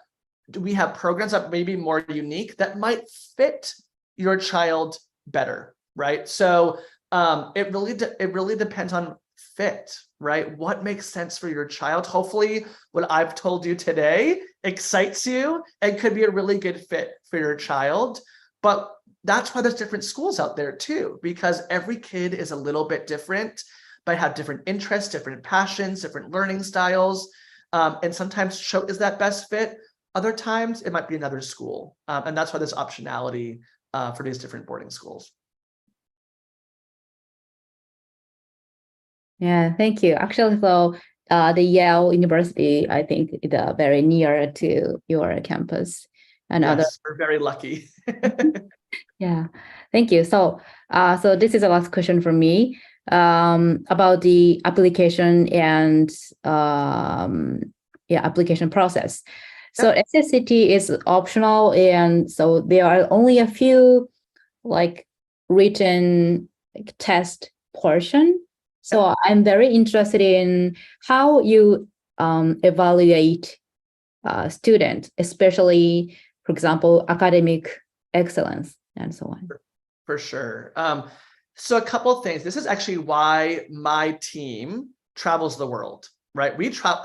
we have programs that may be more unique that might fit your child better, right? So it really depends on fit, right? What makes sense for your child? Hopefully what I've told you today excites you and could be a really good fit for your child. But that's why there's different schools out there too, because every kid is a little bit different, but have different interests, different passions, different learning styles. And sometimes Choate is that best fit. Other times it might be another school. And that's why there's optionality for these different boarding schools. Yeah, thank you. Actually, so the Yale University, I think, is very near to your campus, and yes, we're very lucky. Yeah, thank you. So, so this is the last question from me about the application and application process. So SSCT is optional, and so there are only a few written test portion. So I'm very interested in how you evaluate students, especially, for example, academic excellence and so on. For sure. So a couple of things. This is actually why my team travels the world, right?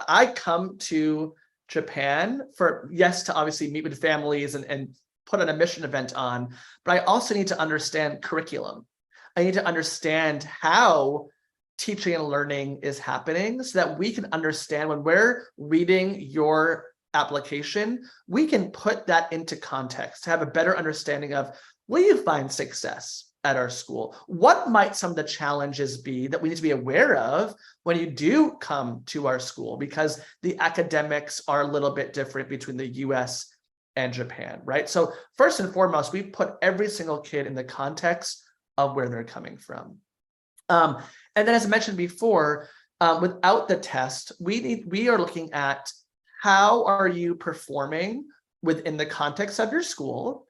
I come to Japan to obviously meet with families and put on a mission event on, but I also need to understand curriculum. I need to understand how teaching and learning is happening so that we can understand when we're reading your application, we can put that into context to have a better understanding of, will you find success at our school? What might some of the challenges be that we need to be aware of when you do come to our school? Because the academics are a little bit different between the US and Japan, right? So first and foremost, we put every single kid in the context of where they're coming from. And then as I mentioned before, without the test, we are looking at how are you performing within the context of your school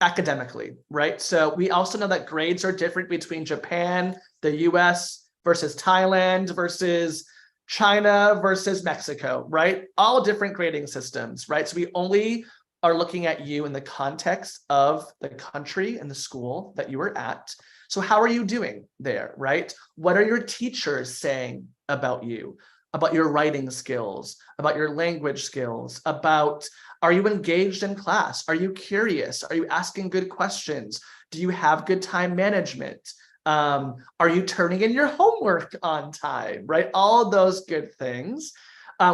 academically, right? So we also know that grades are different between Japan, the US versus Thailand versus China versus Mexico, right? All different grading systems, right? So we only are looking at you in the context of the country and the school that you were at. So how are you doing there, right? What are your teachers saying about you, about your writing skills, about your language skills, about, are you engaged in class? Are you curious? Are you asking good questions? Do you have good time management? Are you turning in your homework on time, right? All those good things.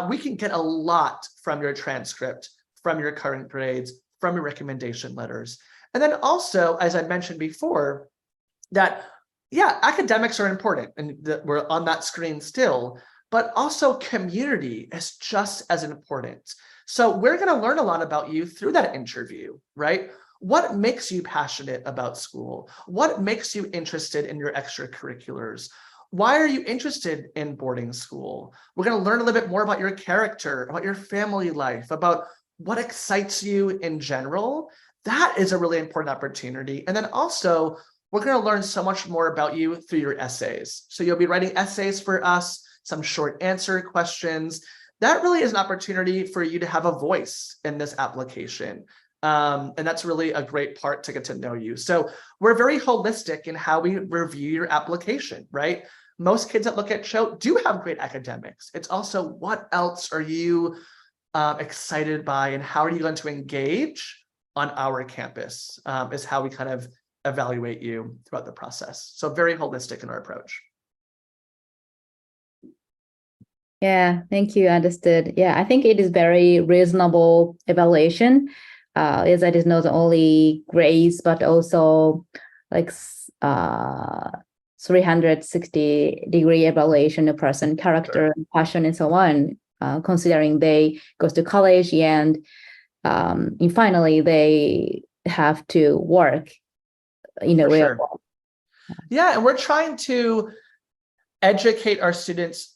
We can get a lot from your transcript, from your current grades, from your recommendation letters. And then also, as I mentioned before, that, yeah, academics are important and we're on that screen still, but also community is just as important. So we're going to learn a lot about you through that interview, right? What makes you passionate about school? What makes you interested in your extracurriculars? Why are you interested in boarding school? We're going to learn a little bit more about your character, about your family life, about what excites you in general. That is a really important opportunity. And then also, we're going to learn so much more about you through your essays. So you'll be writing essays for us, some short answer questions. That really is an opportunity for you to have a voice in this application. And that's really a great part to get to know you. So we're very holistic in how we review your application, right? Most kids that look at CHOAT do have great academics. It's also, what else are you excited by, and how are you going to engage on our campus is how we kind of evaluate you throughout the process. So very holistic in our approach. Yeah, thank you. Understood. Yeah, I think it is very reasonable evaluation. As it is not only grades, but also like 360-degree evaluation of person, character, passion, and so on. Considering they goes to college and finally they have to work in a real world. Yeah, and we're trying to educate our students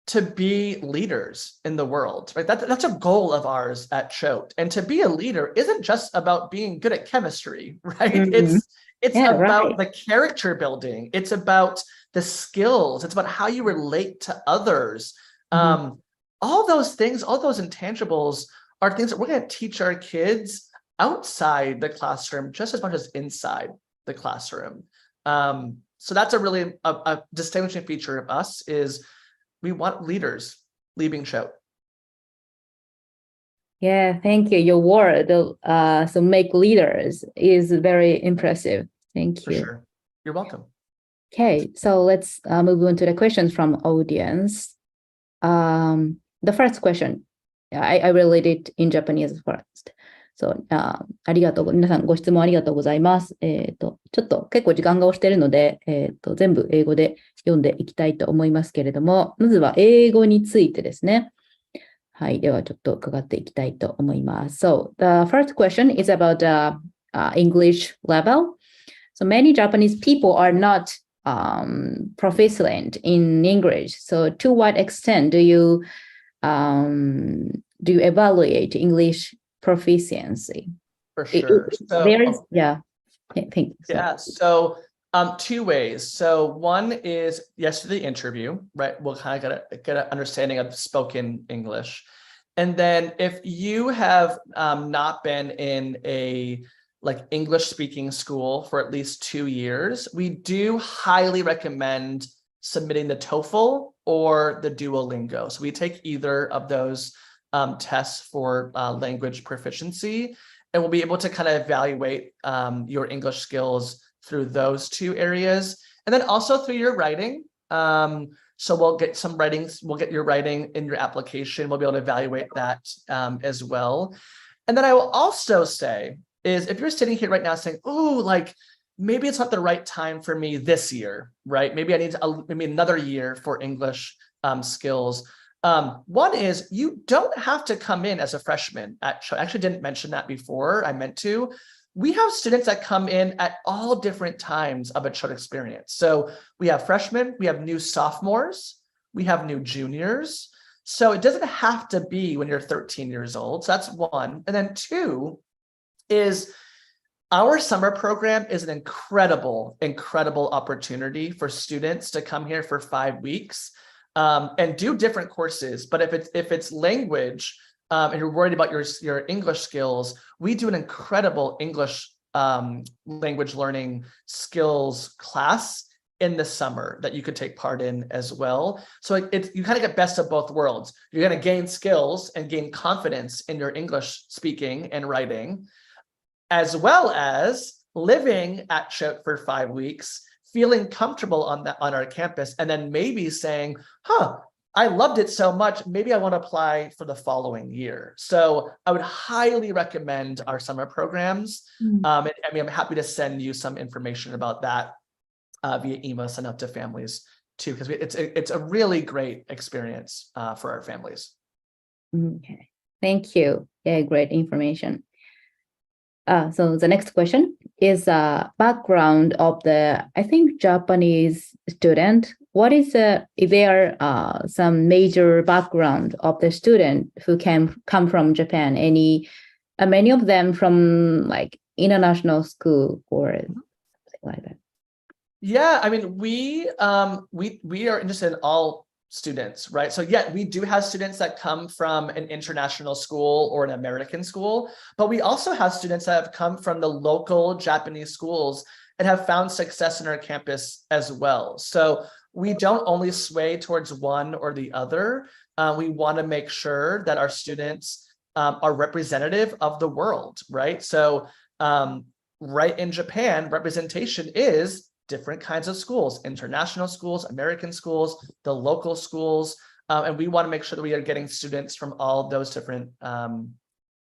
to be leaders in the world, right? That's a goal of ours at CHOAT. And to be a leader isn't just about being good at chemistry, right? Mm-hmm. It's about the character building. It's about the skills. It's about how you relate to others. Mm-hmm. All those things, all those intangibles are things that we're going to teach our kids outside the classroom just as much as inside the classroom. So that's a really a distinguishing feature of us is we want leaders leaving CHOAT. Yeah, thank you. Your word, so make leaders, is very impressive. Thank you. For sure. You're welcome. Okay, so let's move on to the questions from audience. The first question, I will read it in Japanese first. So, ありがとう。皆さんご質問ありがとうございます。ちょっと結構時間が押しているので、全部英語で読んでいきたいと思いますけれども、まずは英語についてですね。はい。ではちょっと伺っていきたいと思います。So, the first question is about English level. So, many Japanese people are not proficient in English. So, to what extent do you evaluate English proficiency? For sure. Thank you. Yeah, so two ways. So one is yes to the interview, right? We'll kind of get an understanding of spoken English. And then if you have not been in a like English speaking school for at least 2 years, we do highly recommend submitting the TOEFL or the Duolingo. So we take either of those tests for language proficiency, and we'll be able to kind of evaluate your English skills through those two areas. And then also through your writing, So we'll get some writings, we'll get your writing in your application. We'll be able to evaluate that as well. And then I will also say is if you're sitting here right now saying, oh, like maybe it's not the right time for me this year, right? Maybe I need maybe another year for English skills. One is you don't have to come in as a freshman at Choate. I actually didn't mention that before. I meant to. We have students that come in at all different times of a Choate experience. So we have freshmen, we have new sophomores, we have new juniors. So it doesn't have to be when you're 13 years old. So that's one. And then two is our summer program is an incredible, incredible opportunity for students to come here for 5 weeks and do different courses. But if it's language and you're worried about your English skills, we do an incredible English language learning skills class in the summer that you could take part in as well. So you kind of get best of both worlds. You're going to gain skills and gain confidence in your English speaking and writing, as well as living at Choate for 5 weeks, feeling comfortable on our campus, and then maybe saying, I loved it so much, maybe I want to apply for the following year. So I would highly recommend our summer programs. And I mean, I'm happy to send you some information about that via email, send out to families too, because it's a really great experience for our families. Okay, thank you. Yeah, great information. So the next question is background of the, I think, Japanese student. What is if there are some major background of the student who come from Japan? Many of them from like international school or something like that? Yeah, I mean, we are interested in all students, right? So yeah, we do have students that come from an international school or an American school, but we also have students that have come from the local Japanese schools and have found success in our campus as well. So we don't only sway towards one or the other. We want to make sure that our students are representative of the world, right? So right in Japan, representation is different kinds of schools, international schools, American schools, the local schools. And we want to make sure that we are getting students from all those different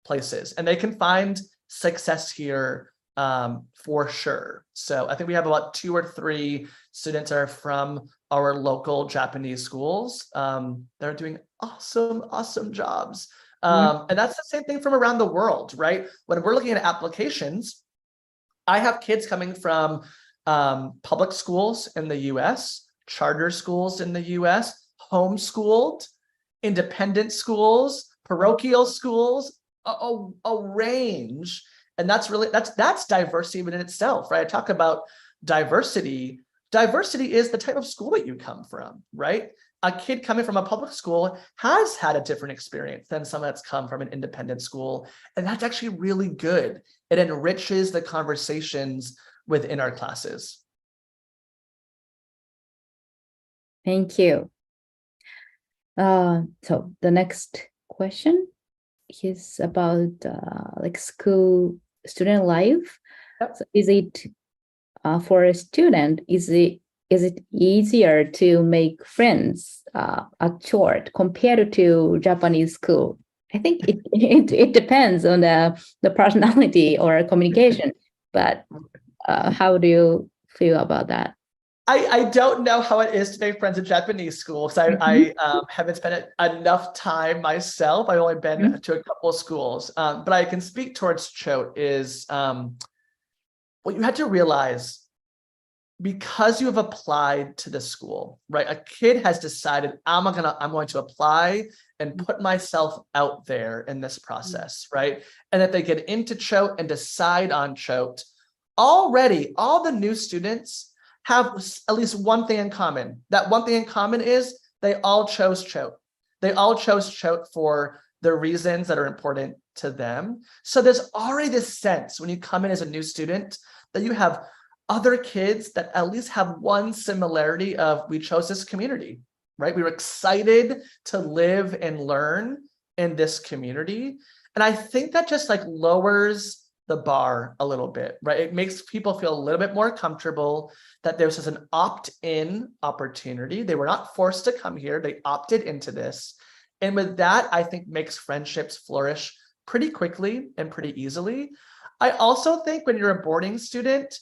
places. And they can find success here for sure. So I think we have about 2 or 3 students that are from our local Japanese schools that are doing awesome jobs. And that's the same thing from around the world, right? When we're looking at applications, I have kids coming from public schools in the US, charter schools in the US, homeschooled, independent schools, parochial schools, a range. And that's diversity within itself, right? I talk about diversity. Diversity is the type of school that you come from, right? A kid coming from a public school has had a different experience than someone that's come from an independent school. And that's actually really good. It enriches the conversations within our classes. Thank you. So the next question is about like school student life. Yep. So is it for a student, is it easier to make friends at Choate compared to Japanese school? I think it depends on the personality or communication, but how do you feel about that? I don't know how it is to make friends at Japanese school because I haven't spent enough time myself. I've only been to a couple of schools, but I can speak towards Choate is what you had to realize, because you have applied to the school, right? A kid has decided I'm going to apply and put myself out there in this process, right? And if they get into Choate and decide on Choate, already all the new students have at least one thing in common. That one thing in common is they all chose Choate. They all chose Choate for the reasons that are important to them. So there's already this sense when you come in as a new student that you have other kids that at least have one similarity of we chose this community, right? We were excited to live and learn in this community. And I think that just like lowers the bar a little bit, right? It makes people feel a little bit more comfortable that there's just an opt-in opportunity. They were not forced to come here. They opted into this. And with that, I think makes friendships flourish pretty quickly and pretty easily. I also think when you're a boarding student,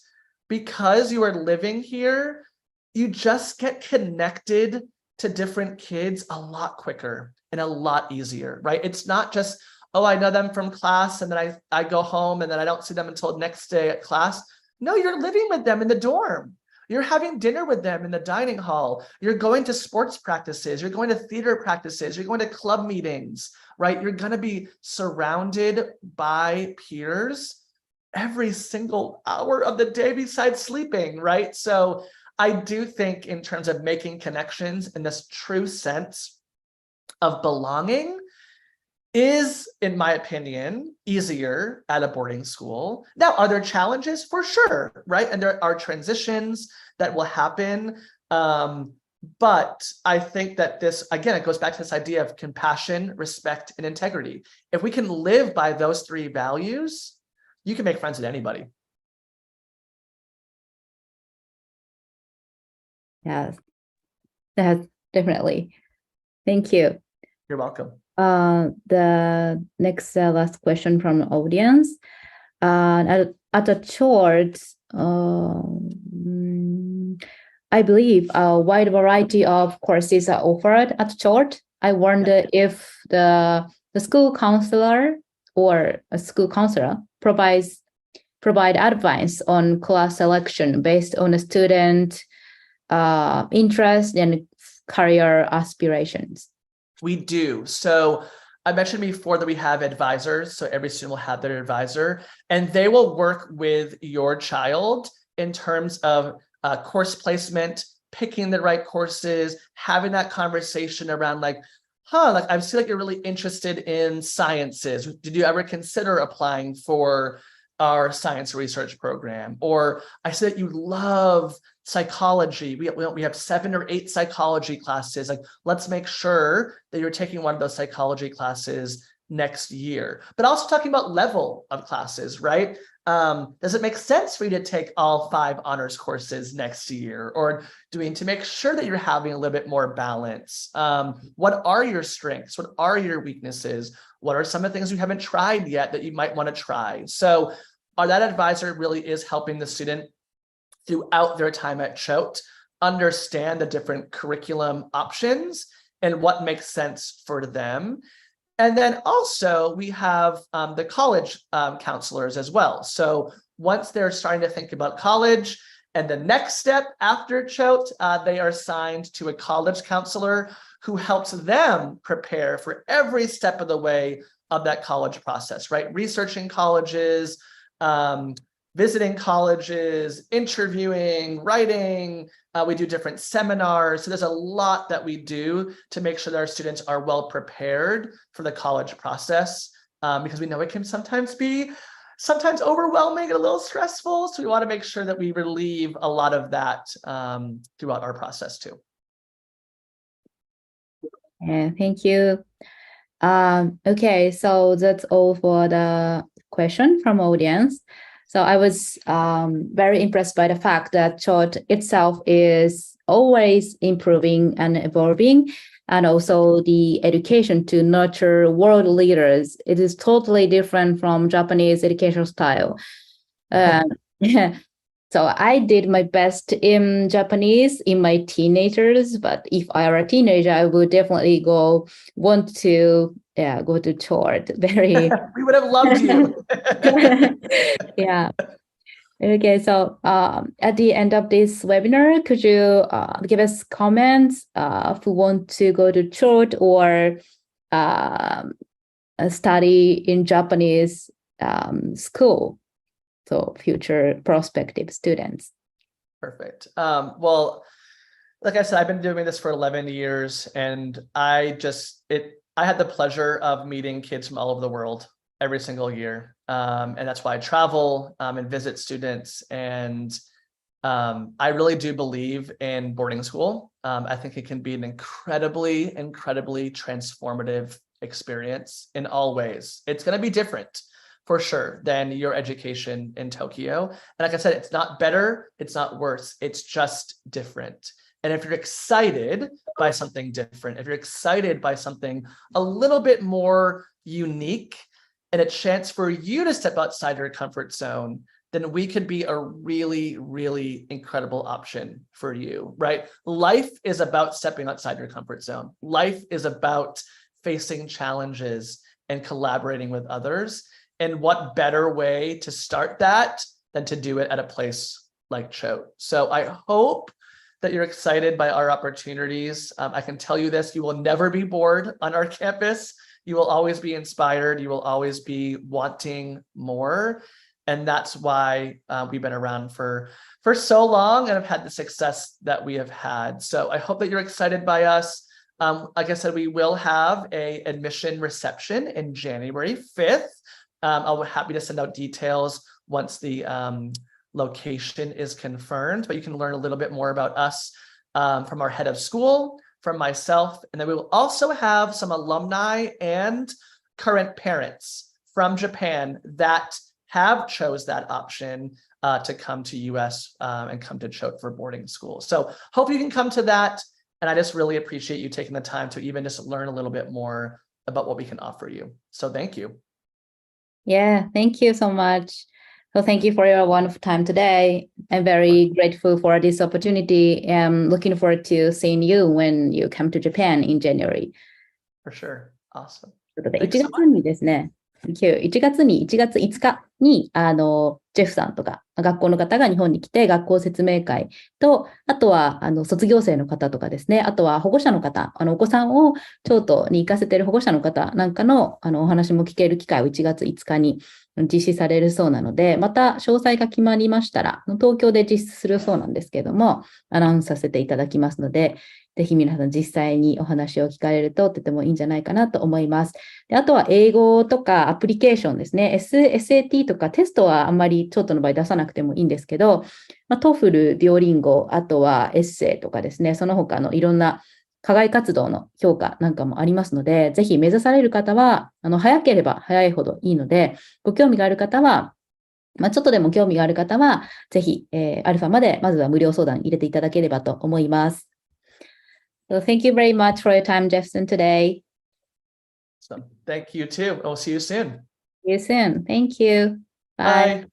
because you are living here, you just get connected to different kids a lot quicker and a lot easier, right? It's not just, oh, I know them from class and then I go home and then I don't see them until next day at class. No, you're living with them in the dorm. You're having dinner with them in the dining hall. You're going to sports practices. You're going to theater practices. You're going to club meetings, right? You're going to be surrounded by peers every single hour of the day besides sleeping, right? So I do think in terms of making connections in this true sense of belonging is, in my opinion, easier at a boarding school. Now, are there challenges? For sure, right? And there are transitions that will happen. But I think that this, again, it goes back to this idea of compassion, respect, and integrity. If we can live by those three values, you can make friends with anybody. Yes, that's definitely. Thank you. You're welcome. The next last question from the audience. At the chart, I believe a wide variety of courses are offered at the chart. I wonder if the school counselor or a school counselor provide advice on class selection based on a student interest and career aspirations. We do. So I mentioned before that we have advisors. So every student will have their advisor, and they will work with your child in terms of course placement, picking the right courses, having that conversation around like, like I see like you're really interested in sciences. Did you ever consider applying for our science research program? Or I see that you love psychology. We have 7 or 8 psychology classes. Like, let's make sure that you're taking one of those psychology classes next year. But also talking about level of classes, right? Does it make sense for you to take all 5 honors courses next year? Or do we need to make sure that you're having a little bit more balance? What are your strengths? What are your weaknesses? What are some of the things you haven't tried yet that you might want to try? So that advisor really is helping the student throughout their time at Choate understand the different curriculum options and what makes sense for them. And then also we have the college counselors as well. So once they're starting to think about college and the next step after Choate, they are assigned to a college counselor who helps them prepare for every step of the way of that college process, right? Researching colleges, visiting colleges, interviewing, writing. We do different seminars. So there's a lot that we do to make sure that our students are well prepared for the college process, because we know it can sometimes be overwhelming and a little stressful. So we want to make sure that we relieve a lot of that throughout our process too. Yeah, thank you. Okay, so that's all for the question from audience. So I was very impressed by the fact that Choate itself is always improving and evolving, and also the education to nurture world leaders. It is totally different from Japanese educational style. So I did my best in Japanese in my teenagers, but if I were a teenager, I would definitely want to go to Choate. Very. We would have loved you. Yeah. Okay, so at the end of this webinar, could you give us comments who want to go to Choate or study in Japanese school? So future prospective students. Perfect. Well, like I said, I've been doing this for 11 years, and I had the pleasure of meeting kids from all over the world every single year. And that's why I travel and visit students. And I really do believe in boarding school. I think it can be an incredibly, incredibly transformative experience in all ways. It's going to be different. for sure than your education in Tokyo. And like I said, it's not better, it's not worse, it's just different. And if you're excited by something different, if you're excited by something a little bit more unique and a chance for you to step outside your comfort zone, then we could be a really, really incredible option for you, right? Life is about stepping outside your comfort zone. Life is about facing challenges and collaborating with others. And what better way to start that than to do it at a place like Choate? So I hope that you're excited by our opportunities. I can tell you this, you will never be bored on our campus. You will always be inspired. You will always be wanting more. And that's why we've been around for so long and have had the success that we have had. So I hope that you're excited by us. Like I said, we will have an admission reception in January 5th. I'll be happy to send out details once the location is confirmed, but you can learn a little bit more about us from our head of school, from myself, and then we will also have some alumni and current parents from Japan that have chose that option to come to US and come to Choate for boarding school. So hope you can come to that. And I just really appreciate you taking the time to even just learn a little bit more about what we can offer you. So thank you. Yeah, thank you so much. So thank you for your wonderful time today. I'm very grateful for this opportunity. I'm looking forward to seeing you when you come to Japan in January. For sure. Awesome. ということで、1月にですね、1月5日に、ジェフさんとか、学校の方が日本に来て、学校説明会と、あとは、卒業生の方とかですね、あとは保護者の方、お子さんを京都に行かせている保護者の方なんかの、お話も聞ける機会を1月5日に実施されるそうなので、また詳細が決まりましたら、東京で実施するそうなんですけれども、アナウンスさせていただきますので、ぜひ皆さん実際にお話を聞かれるととてもいいんじゃないかなと思います。で、あとは英語とかアプリケーションですね。SAT とかテストはあんまり京都の場合出さなくてもいいんですけど、TOEFL、デュオリンゴ、あとはエッセイとかですね、その他のいろんな課外活動の評価なんかもありますので、ぜひ目指される方は、早ければ早いほどいいので、ご興味がある方は、ちょっとでも興味がある方は、ぜひ、アルファまでまずは無料相談入れていただければと思います。So thank you very much for your time, Jefferson, today. So thank you too. We'll see you soon. See you soon. Thank you. Bye.